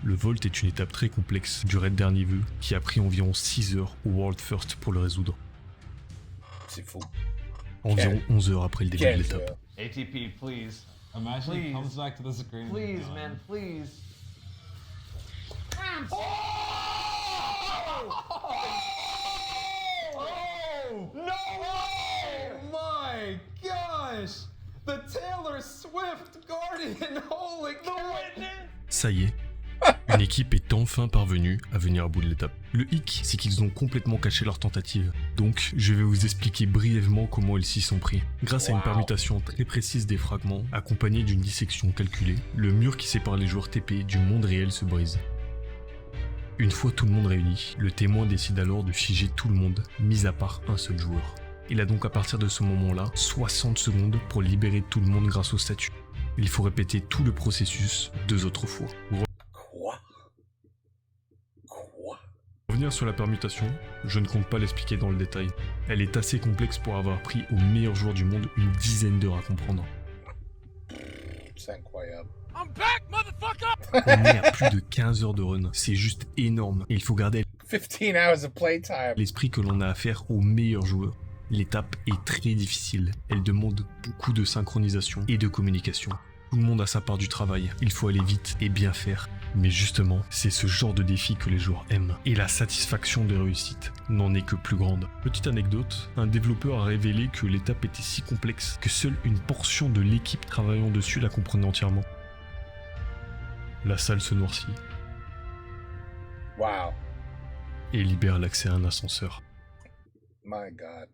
Le Vault est une étape très complexe du raid dernier vœu qui a pris environ 6 heures au World First pour le résoudre. C'est fou. Environ 11 heures après le début de l'étape. ATP, please. Imagine he comes back to the screen. Please, man, please. No way! Oh my gosh! The Taylor Swift Guardian, holy cow! Ça y est, une équipe est enfin parvenue à venir à bout de l'étape. Le hic, c'est qu'ils ont complètement caché leur tentative. Donc, je vais vous expliquer brièvement comment ils s'y sont pris. Grâce à une permutation très précise des fragments, accompagnée d'une dissection calculée, le mur qui sépare les joueurs TP du monde réel se brise. Une fois tout le monde réuni, le témoin décide alors de figer tout le monde, mis à part un seul joueur. Il a donc à partir de ce moment-là 60 secondes pour libérer tout le monde grâce au statut. Il faut répéter tout le processus 2 autres fois. Quoi? Pour revenir sur la permutation, je ne compte pas l'expliquer dans le détail. Elle est assez complexe pour avoir pris aux meilleurs joueurs du monde une dizaine d'heures à comprendre. C'est incroyable. On est à plus de 15 heures de run, c'est juste énorme. Et il faut garder 15 hours of playtime. l'esprit que l'on a affaire aux meilleurs joueurs. L'étape est très difficile, elle demande beaucoup de synchronisation et de communication. Tout le monde a sa part du travail, il faut aller vite et bien faire. Mais justement, c'est ce genre de défi que les joueurs aiment. Et la satisfaction des réussites n'en est que plus grande. Petite anecdote, un développeur a révélé que l'étape était si complexe que seule une portion de l'équipe travaillant dessus la comprenait entièrement. La salle se noircit. Wow. Et libère l'accès à un ascenseur. My God.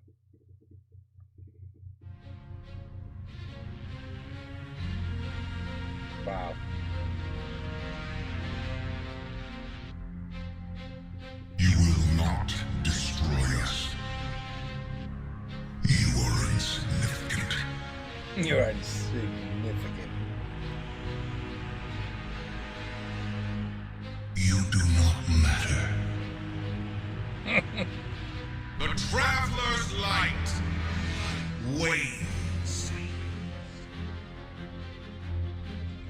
Wow. You will not destroy us. You are insignificant. You're insignificant. You do not matter. The Traveler's Light wanes.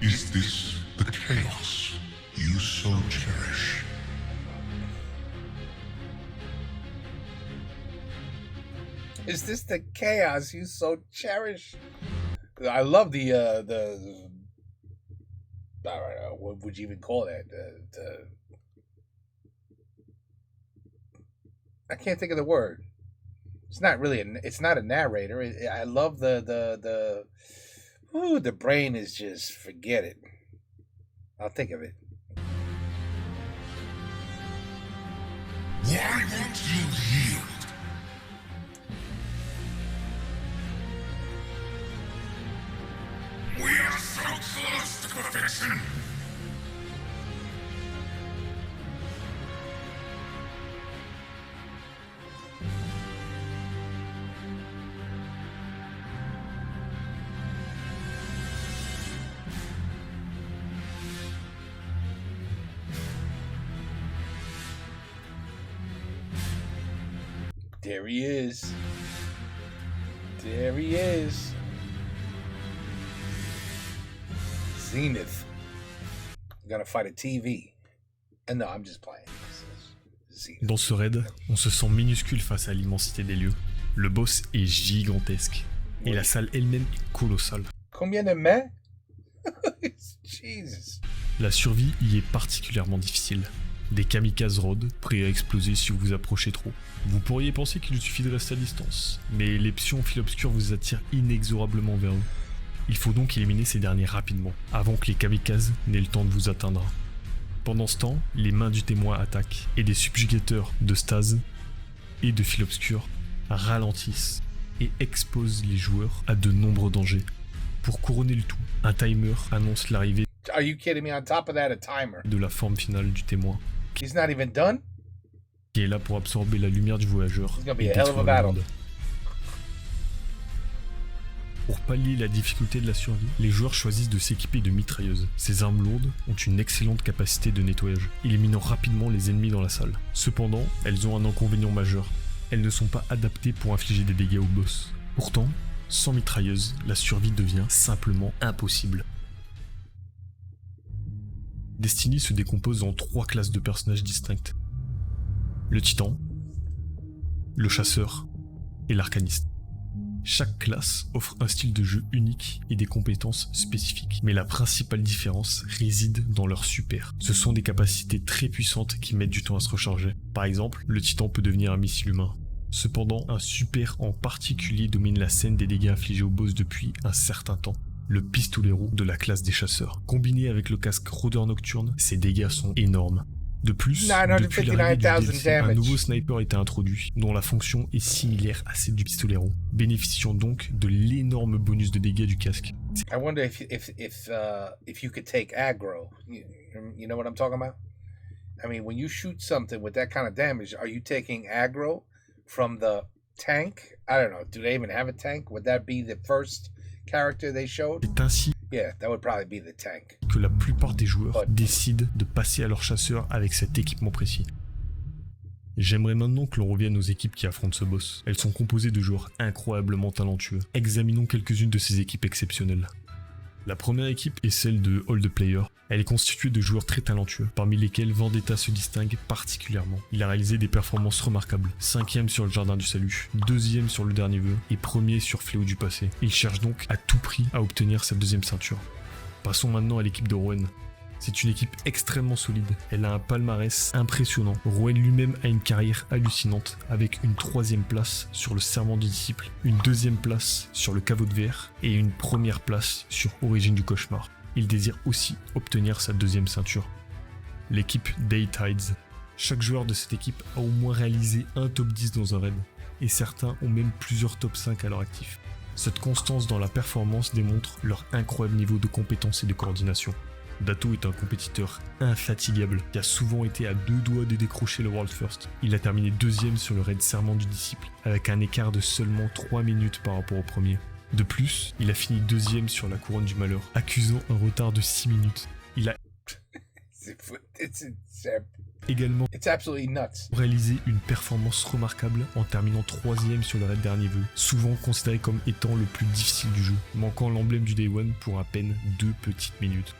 Is this the chaos you so cherish? Is this the chaos you so cherish? I love the I don't know, what would you even call that? I can't think of the word. It's not really it's not a narrator. I love the brain is just, forget it. I'll think of it. Why won't you yield? We are so close to perfection. There he is. There he is. Zenith. Gonna fight a TV. And no, I'm just playing. Zenith. Dans ce raid, on se sent minuscule face à l'immensité des lieux. Le boss est gigantesque. Et la salle elle-même est colossale. Combien de mains? Jesus. La survie y est particulièrement difficile. Des kamikazes rôdent, prêts à exploser si vous vous approchez trop. Vous pourriez penser qu'il suffit de rester à distance, mais les pions fil obscurs vous attirent inexorablement vers eux. Il faut donc éliminer ces derniers rapidement, avant que les kamikazes n'aient le temps de vous atteindre. Pendant ce temps, les mains du témoin attaquent, et des subjugateurs de stase et de fil obscur ralentissent et exposent les joueurs à de nombreux dangers. Pour couronner le tout, un timer annonce l'arrivée Are you kidding me? On top of that, a timer. De la forme finale du témoin. He's not even done? Qui est là pour absorber la lumière du voyageur It's gonna be et a hell of a détruire le battle. monde. Pour pallier la difficulté de la survie, les joueurs choisissent de s'équiper de mitrailleuses. Ces armes lourdes ont une excellente capacité de nettoyage, éliminant rapidement les ennemis dans la salle. Cependant, elles ont un inconvénient majeur. Elles ne sont pas adaptées pour infliger des dégâts au boss. Pourtant, sans mitrailleuse, la survie devient simplement impossible. Destiny se décompose en 3 classes de personnages distinctes. Le titan, le chasseur et l'arcaniste. Chaque classe offre un style de jeu unique et des compétences spécifiques, mais la principale différence réside dans leur super. Ce sont des capacités très puissantes qui mettent du temps à se recharger. Par exemple, le titan peut devenir un missile humain. Cependant, un super en particulier domine la scène des dégâts infligés au boss depuis un certain temps. Le pistolero de la classe des chasseurs. Combiné avec le casque rôdeur nocturne, ces dégâts sont énormes. De plus, depuis l'arrivée du DLC, un nouveau sniper a été introduit, dont la fonction est similaire à celle du pistolero, bénéficiant donc de l'énorme bonus de dégâts du casque. I wonder if you could take aggro. You know what I'm talking about? I mean, when you shoot something with that kind of damage, are you taking aggro from the tank? I don't know. Do they even have a tank? Would that be the first character they showed? C'est ainsi Yeah, that would probably be the tank. que la plupart des joueurs décident de passer à leur chasseur avec cet équipement précis. J'aimerais maintenant que l'on revienne aux équipes qui affrontent ce boss. Elles sont composées de joueurs incroyablement talentueux. Examinons quelques-unes de ces équipes exceptionnelles. La première équipe est celle de All the Player. Elle est constituée de joueurs très talentueux, parmi lesquels Vendetta se distingue particulièrement. Il a réalisé des performances remarquables. 5e sur le Jardin du Salut, 2e sur le Dernier Vœu et 1er sur Fléau du Passé. Il cherche donc à tout prix à obtenir sa 2e ceinture. Passons maintenant à l'équipe de Rowen. C'est une équipe extrêmement solide. Elle a un palmarès impressionnant. Rowen lui-même a une carrière hallucinante avec une 3e place sur le Serment du Disciple, une 2e place sur le Caveau de Verre et une 1re place sur Origine du Cauchemar. Il désire aussi obtenir sa 2e ceinture. L'équipe Day Tides. Chaque joueur de cette équipe a au moins réalisé un top 10 dans un raid, et certains ont même plusieurs top 5 à leur actif. Cette constance dans la performance démontre leur incroyable niveau de compétence et de coordination. Dato est un compétiteur infatigable qui a souvent été à 2 doigts de décrocher le World First. Il a terminé 2e sur le raid Serment du Disciple avec un écart de seulement 3 minutes par rapport au premier. De plus, il a fini 2e sur la Couronne du Malheur, accusant un retard de 6 minutes. Il a également réalisé une performance remarquable en terminant 3e sur le raid Dernier Vœu, souvent considéré comme étant le plus difficile du jeu, manquant l'emblème du Day One pour à peine 2 petites minutes.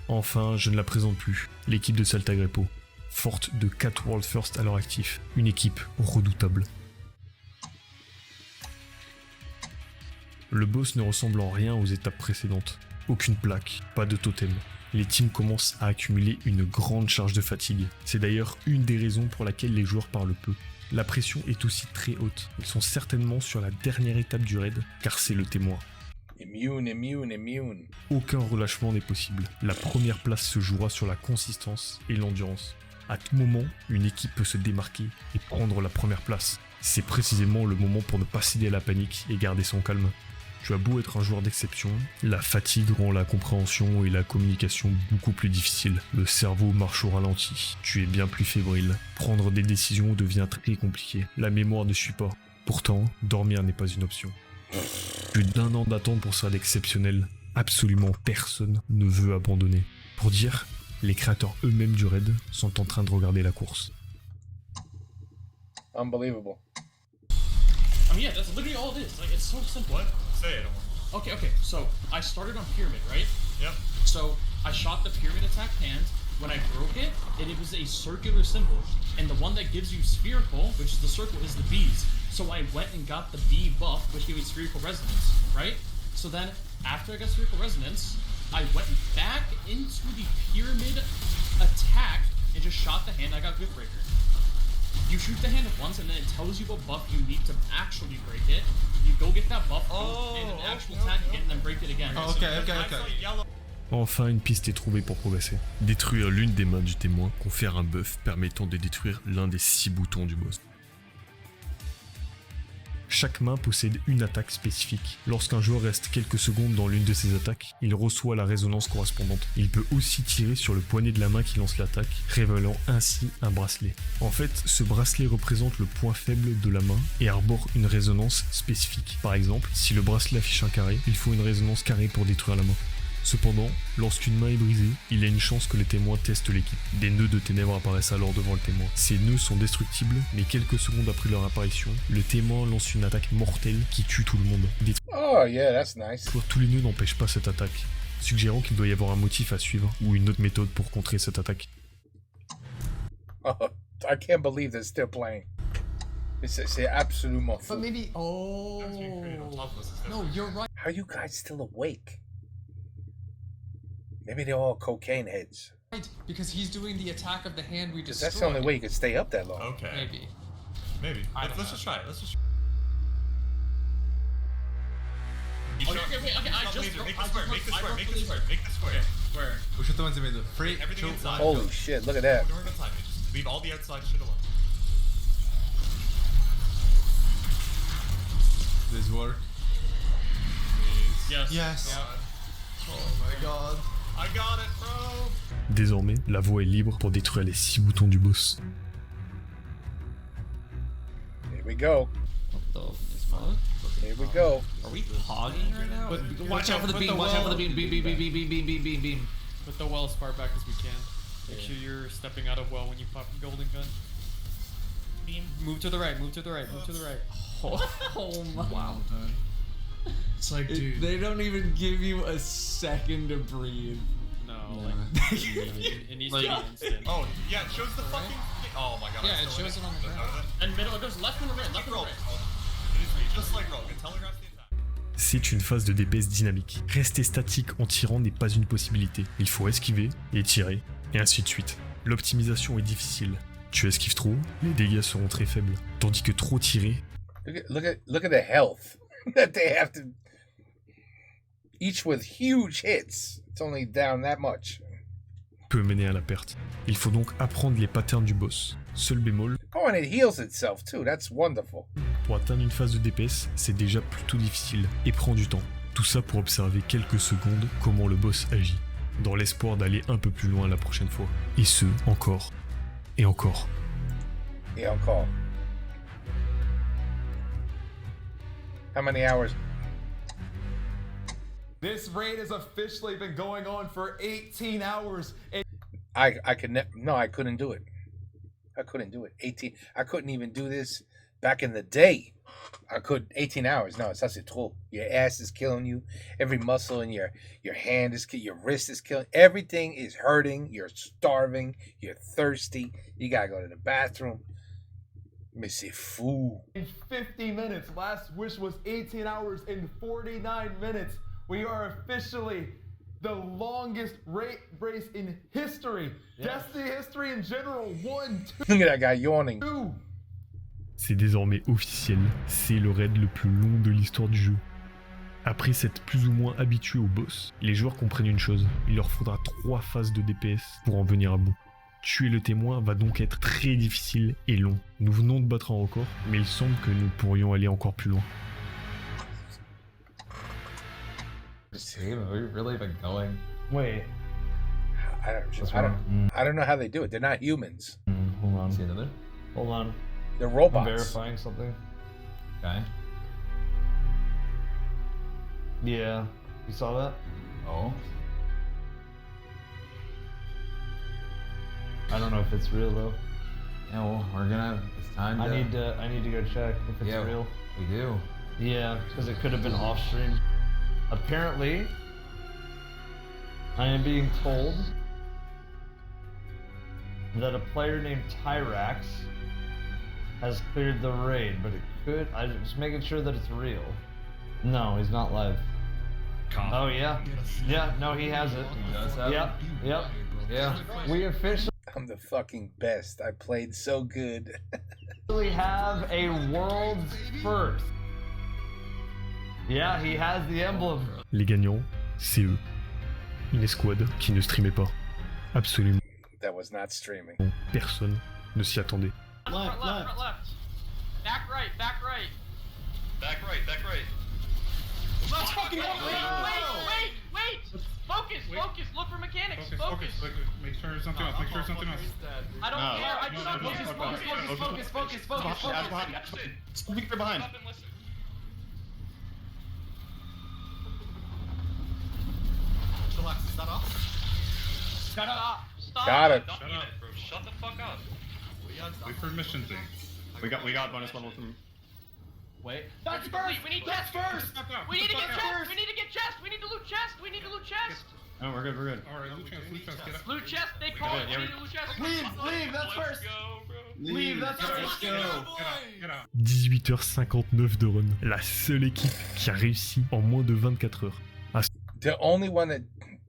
Enfin, je ne la présente plus, l'équipe de Saltagrepo, forte de 4 World First à leur actif, une équipe redoutable. Le boss ne ressemble en rien aux étapes précédentes. Aucune plaque, pas de totem. Les teams commencent à accumuler une grande charge de fatigue. C'est d'ailleurs une des raisons pour laquelle les joueurs parlent peu. La pression est aussi très haute. Ils sont certainement sur la dernière étape du raid, car c'est le témoin. Immune. Aucun relâchement n'est possible. La première place se jouera sur la consistance et l'endurance. À tout moment, une équipe peut se démarquer et prendre la première place. C'est précisément le moment pour ne pas céder à la panique et garder son calme. Tu as beau être un joueur d'exception, la fatigue rend la compréhension et la communication beaucoup plus difficiles. Le cerveau marche au ralenti, tu es bien plus fébrile. Prendre des décisions devient très compliqué. La mémoire ne suit pas. Pourtant, dormir n'est pas une option. Plus d'1 an d'attente pour ce raid exceptionnel. Absolument personne ne veut abandonner. Pour dire, les créateurs eux-mêmes du raid sont en train de regarder la course. Unbelievable. I mean, yeah, that's literally all it is. Like, it's so simple. What? Say it. Okay. So I started on pyramid, right? Yep. So I shot the pyramid attack hand. When I broke it, it was a circular symbol, and the one that gives you spherical, which is the circle, is the bees. So I went and got the bee buff, which gave me spherical resonance, right? So then, after I got spherical resonance, I went back into the pyramid attack and just shot the hand. I got Glyphbreaker. You shoot the hand once, and then it tells you what buff you need to actually break it. You go get that buff, and an actual attack again, and then break it again. Okay. Enfin, une piste est trouvée pour progresser. Détruire l'une des mains du témoin confère un buff permettant de détruire l'un des 6 boutons du boss. Chaque main possède une attaque spécifique. Lorsqu'un joueur reste quelques secondes dans l'une de ses attaques, il reçoit la résonance correspondante. Il peut aussi tirer sur le poignet de la main qui lance l'attaque, révélant ainsi un bracelet. En fait, ce bracelet représente le point faible de la main et arbore une résonance spécifique. Par exemple, si le bracelet affiche un carré, il faut une résonance carrée pour détruire la main. Cependant, lorsqu'une main est brisée, il y a une chance que les témoins testent l'équipe. Des nœuds de ténèbres apparaissent alors devant le témoin. Ces nœuds sont destructibles, mais quelques secondes après leur apparition, le témoin lance une attaque mortelle qui tue tout le monde. Oh yeah, that's nice. Détruire tous les nœuds n'empêche pas cette attaque, suggérant qu'il doit y avoir un motif à suivre ou une autre méthode pour contrer cette attaque. Oh, I can't believe they're still playing. C'est absolument fou. But maybe. Oh. No, you're right. How are you guys still awake? Maybe they're all cocaine heads. Because he's doing the attack of the hand we destroyed. That's the only way you can stay up that long. Okay. Maybe. Let's just try it. Let's just. Okay, I just Make the square. Where? Push it the ones in the middle. Free everything inside. Holy shit, look at that. Don't worry about time. Just leave all the outside shit alone. This work? Yes. Yes. Yeah. Oh my god. I got it, bro. Désormais, la voie est libre pour détruire les 6 boutons du boss. Here we go. Here we go. Are we hogging right now? Watch out for the beam. Watch out for the beam. Beam. Put the well as far back as we can. Make sure you're stepping out of well when you pop the golden gun. Beam. Move to the right. Move to the right. Oh my. Wow. It's like, dude. They don't even give you a second to breathe. No, like it needs to be instant. Oh, yeah, it shows the fucking thing. Oh my god. Yeah, it shows it on the ground. And middle, it goes left and right, left and right. Just like rogue. It telegraphs the attack. C'est une phase de DPS dynamique. Rester statique en tirant n'est pas une possibilité. Il faut esquiver et tirer, et ainsi de suite. L'optimisation est difficile. Tu esquives trop, les dégâts seront très faibles. Tandis que trop tirer... Look at the health that they have to... Each with huge hits. It's only down that much. Peut mener à la perte. Il faut donc apprendre les patterns du boss. Seul bémol... Oh, and it heals itself too. That's wonderful. Pour atteindre une phase de DPS, c'est déjà plutôt difficile et prend du temps. Tout ça pour observer quelques secondes comment le boss agit, dans l'espoir d'aller un peu plus loin la prochaine fois. Et ce, encore. Et encore. Et encore. How many hours? This raid has officially been going on for 18 hours. And I couldn't do it. I couldn't do it. 18. I couldn't even do this back in the day. 18 hours. No, ça c'est trop. Your ass is killing you. Every muscle in your hand is your wrist is killing. Everything is hurting. You're starving. You're thirsty. You gotta go to the bathroom. Mais c'est fou. in 50 minutes. Last wish was 18 hours and 49 minutes. We are officially the longest raid race in history. Destiny history in general. 1, 2. Look at that guy yawning. C'est désormais officiel, c'est le raid le plus long de l'histoire du jeu. Après s'être plus ou moins habitués au boss, les joueurs comprennent une chose, il leur faudra 3 phases de DPS pour en venir à bout. Tuer le témoin va donc être très difficile et long. Nous venons de battre un record, mais il semble que nous pourrions aller encore plus loin. We've really been going. Wait. I don't know how they do it. They're not humans. Hold on. See another? Hold on. They're robots. I'm verifying something. Okay. Yeah. You saw that? Oh. I don't know if it's real though. Yeah, well, it's time to... I need to go check if it's real. We do. Yeah, because it could have been off stream. Apparently, I am being told that a player named Tyrax has cleared the raid, but it could. I'm just making sure that it's real. No, he's not live. Oh yeah, yeah. No, he has it. He does have Yep, yep. Yeah. We officially I'm the fucking best. I played so good. have a world's first. Yeah, he has the emblem. Les gagnants, c'est eux. Une escouade qui ne streamait pas. Absolument That was not streaming. personne ne s'y attendait. Left. Back right. Back right. Let's fucking wait. Focus. Look for mechanics. Focus. Make sure it's something else. I don't care. I just focus. Speak behind. Stop. Got it. Shut the fuck up. Wait for mission thing. We got bonus level from. Wait. That's first. We need chest first. We need to get chest. We need to loot chest. Oh, we're good. Alright, loot chest, get up. Loot chest. They call it. We need to loot chest. Leave. That's first. Leave. That's first. Get out. 18h59 de run. La seule équipe qui a réussi en moins de 24 heures. The only one that...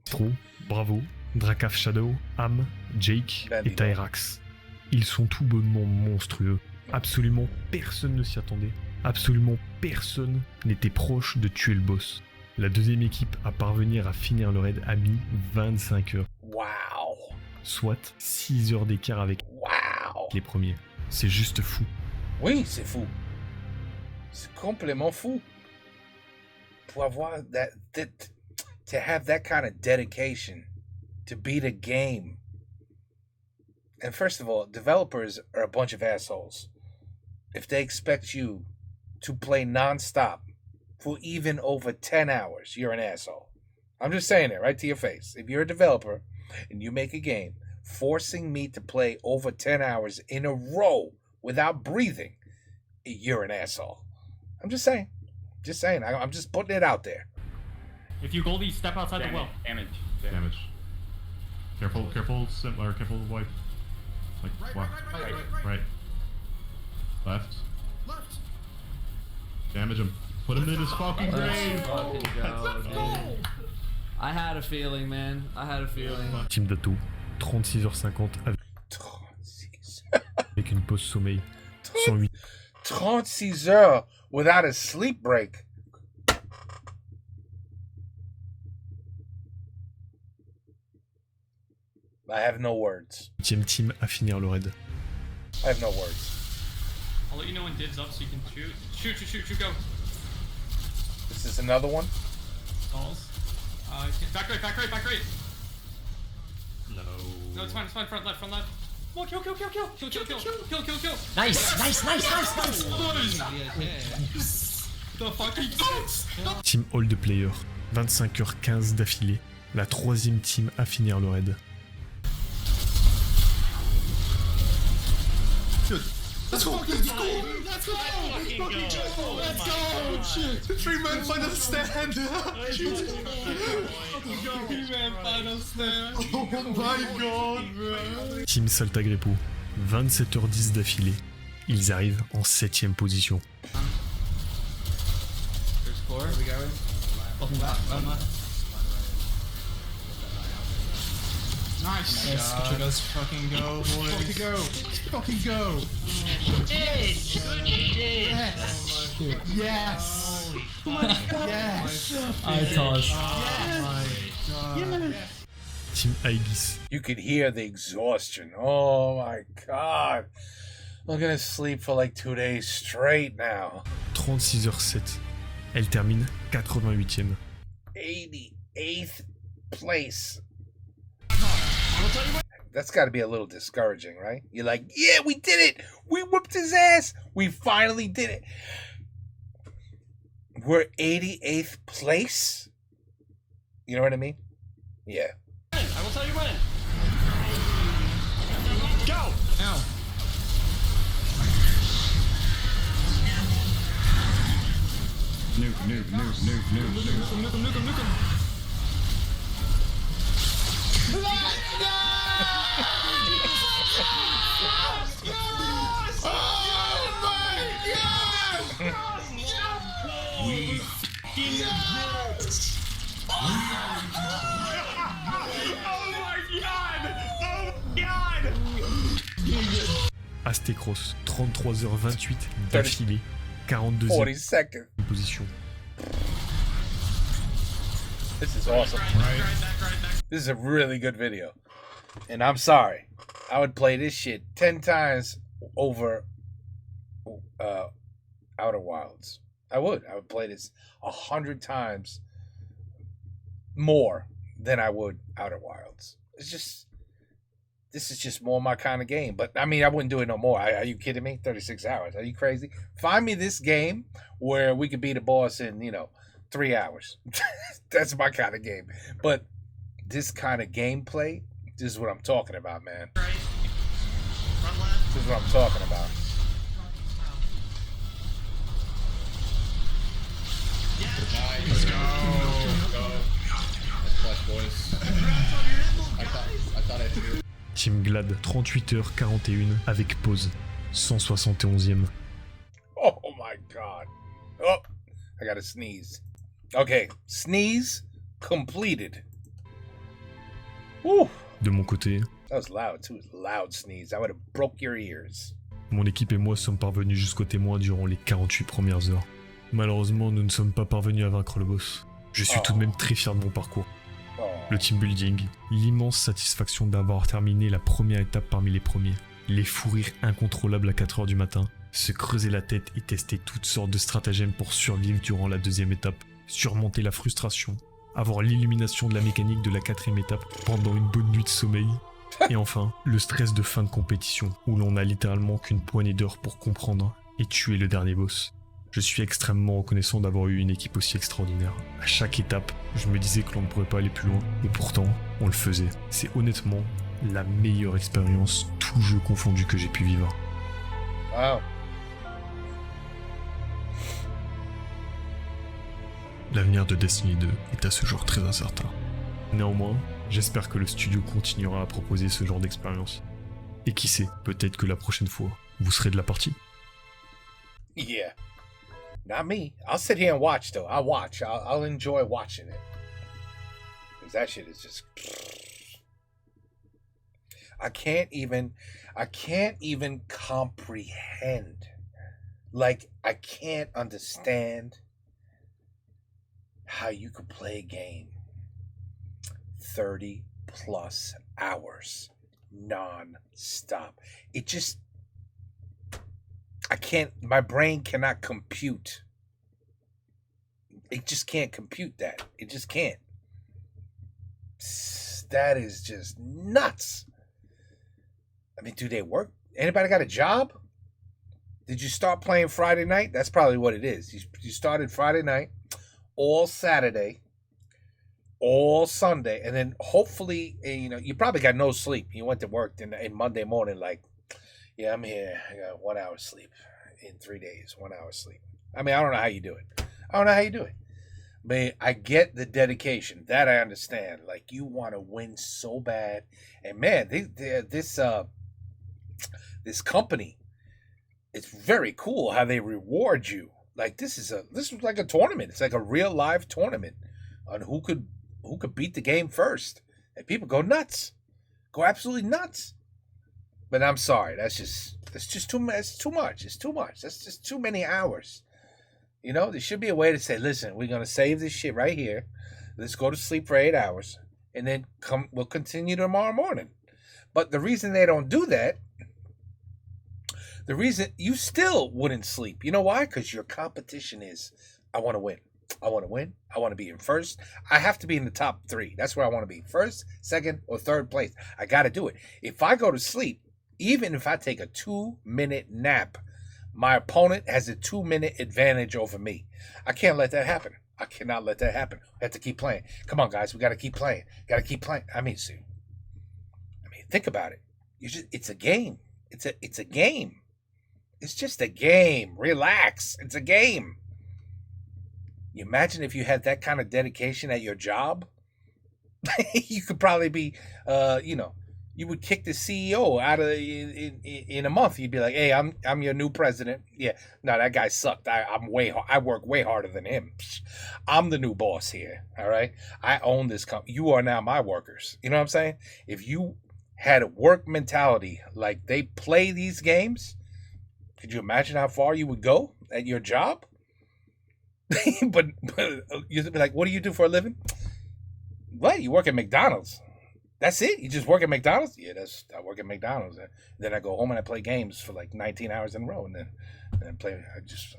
Astro, Bravo, Drakaf Shadow, Am, Jake et Tyrax. Ils sont tout bonnement monstrueux. Absolument personne ne s'y attendait. Absolument personne n'était proche de tuer le boss. La deuxième équipe à parvenir à finir le raid a mis 25 heures. Wow. Soit 6 heures d'écart avec les premiers. C'est juste fou. Oui, c'est fou. C'est complètement fou. Pour avoir to have that kind of dedication to beat a game. And first of all, developers are a bunch of assholes. If they expect you to play non-stop for even over 10 hours, you're an asshole. I'm just saying it right to your face. If you're a developer and you make a game forcing me to play over 10 hours in a row without breathing, you're an asshole. I'm just saying. I'm just putting it out there. If you goldie, step outside the well. Damage. Careful, wipe. Like, right. Left. Damage him. Put him in his fucking grave. I had a feeling, man. Team Dato, 36h50 avec une pause sommeil. 108. 36 heures without a sleep break. I have no words. 8ème team à finir le raid. I have no words. I'll let you know when div's up so you can shoot, go. This is another one? Stalls. Back right. No, it's fine, front left. Oh, kill. Nice. The fucking Team All the Player, 25h15 d'affilée. La troisième team à finir le raid. Let's go! Let's go! The 3-man final stand! Oh my god, bro! Team Saltagrepo, 27h10 d'affilée. Ils arrivent en 7ème position. Nice! Let's fucking go, boys! Fucking go! Yes! Yes! I tossed. Team Aegis, You could hear the exhaustion. Oh my god. I'm gonna sleep for like 2 days straight now. 36h07. Elle termine 88ème. 88th place. That's got to be a little discouraging, right? You're like, yeah, we did it. We whooped his ass. We finally did it. We're 88th place. You know what I mean? Yeah. I will tell you when. Go! Ow. Aztecross, 33h28 d'affilée, 42e position. This is awesome. This is a really good video. And I'm sorry. I would play this shit 10 times over Outer Wilds. I would play this 100 times more than I would Outer Wilds. This is just more my kind of game. But I mean, I wouldn't do it no more. Are you kidding me? 36 hours. Are you crazy? Find me this game where we could beat a boss in, 3 hours. That's my kind of game. But this kind of gameplay, this is what I'm talking about, man. This is what I'm talking about. Let's go. That's clutch, boys. I thought I threw it. Team Glad, 38h41 avec pause, 171e. Oh my god. Oh, I gotta sneeze. Okay, sneeze completed. Woo. De mon côté, that was loud too. Loud sneeze. I would have broke your ears. Mon équipe et moi sommes parvenus jusqu'au témoin durant les 48 premières heures. Malheureusement, nous ne sommes pas parvenus à vaincre le boss. Je suis tout de même très fier de mon parcours. Le team building, l'immense satisfaction d'avoir terminé la première étape parmi les premiers, les fous rires incontrôlables à 4h du matin, se creuser la tête et tester toutes sortes de stratagèmes pour survivre durant la deuxième étape, surmonter la frustration, avoir l'illumination de la mécanique de la 4ème étape pendant une bonne nuit de sommeil, et enfin, le stress de fin de compétition, où l'on n'a littéralement qu'une poignée d'heures pour comprendre et tuer le dernier boss. Je suis extrêmement reconnaissant d'avoir eu une équipe aussi extraordinaire. À chaque étape, je me disais que l'on ne pourrait pas aller plus loin, et pourtant, on le faisait. C'est honnêtement la meilleure expérience, tout jeu confondu, que j'ai pu vivre. Wow. L'avenir de Destiny 2 est à ce jour très incertain. Néanmoins, j'espère que le studio continuera à proposer ce genre d'expérience. Et qui sait, peut-être que la prochaine fois, vous serez de la partie. Yeah. Not me. I'll sit here and watch, though. I'll watch. I'll enjoy watching it. Because that shit is just... I can't even comprehend. Like, I can't understand how you could play a game 30 plus hours non-stop. It just... my brain cannot compute. It just can't compute that. It just can't. That is just nuts. I mean, do they work? Anybody got a job? Did you start playing Friday night? That's probably what it is. You started Friday night, all Saturday, all Sunday, and then hopefully, you probably got no sleep. You went to work and Monday morning like, yeah, I'm here. I got 1 hour sleep in 3 days. 1 hour sleep. I mean, I don't know how you do it. But I get the dedication. That I understand. Like, you want to win so bad. And man, this company, it's very cool how they reward you. Like, this is like a tournament. It's like a real live tournament on who could beat the game first. And people go nuts. Go absolutely nuts. But I'm sorry, that's just too much. It's too much. That's just too many hours. There should be a way to say, listen, we're gonna save this shit right here. Let's go to sleep for 8 hours, and then we'll continue tomorrow morning. But the reason they don't do that, the reason you still wouldn't sleep, you know why? Because your competition is, I want to win. I want to be in first. I have to be in the top 3. That's where I want to be. First, second, or third place. I got to do it. If I go to sleep, even if I take a 2-minute nap, my opponent has a 2-minute advantage over me. I can't let that happen. I cannot let that happen. I have to keep playing. Come on, guys. We got to keep playing. I mean, think about it. It's a game. It's a game. It's just a game. Relax. It's a game. You imagine if you had that kind of dedication at your job. You could probably be, you know, you would kick the CEO out of in a month. You'd be like, "Hey, I'm your new president." Yeah, no, that guy sucked. I work way harder than him. I'm the new boss here. All right, I own this company. You are now my workers. You know what I'm saying? If you had a work mentality like they play these games, could you imagine how far you would go at your job? but you'd be like, "What do you do for a living?" What? You work at McDonald's? That's it? You just work at McDonald's? Yeah, I work at McDonald's. And then I go home and I play games for like 19 hours in a row, and then I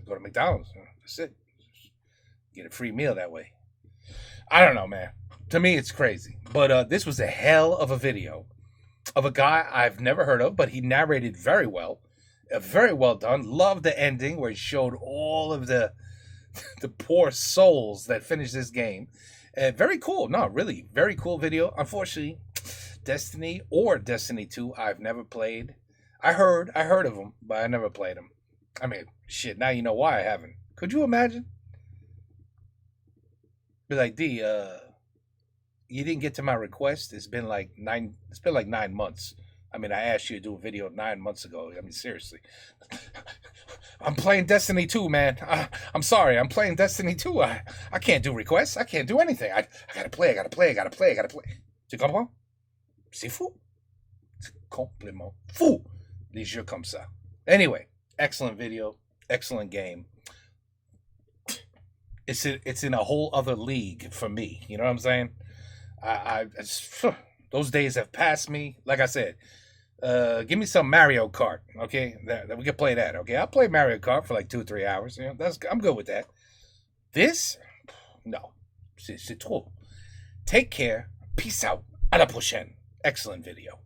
go to McDonald's. That's it. Just get a free meal that way. I don't know, man. To me, it's crazy. But this was a hell of a video of a guy I've never heard of, but he narrated very well. Very well done. Loved the ending where he showed all of the poor souls that finished this game. Very cool. No, really, very cool video. Unfortunately, Destiny or Destiny 2, I've never played. I heard of them, but I never played them. I mean, shit, now you know why I haven't. Could you imagine? Be like, D, you didn't get to my request. It's been like 9 months. I mean, I asked you to do a video 9 months ago. I mean, seriously. I'm playing Destiny 2, man. I'm sorry. I'm playing Destiny 2. I can't do requests. I can't do anything. I gotta play. Tu comprends? C'est fou. C'est complètement fou. Les jeux comme ça. Anyway, excellent video. Excellent game. It's in a whole other league for me. You know what I'm saying? Those days have passed me. Like I said, give me some Mario Kart, okay? That we can play that, okay? I'll play Mario Kart for like 2-3 hours. You know, I'm good with that. This, no, c'est trop. Take care. Peace out. À la prochaine. Excellent video.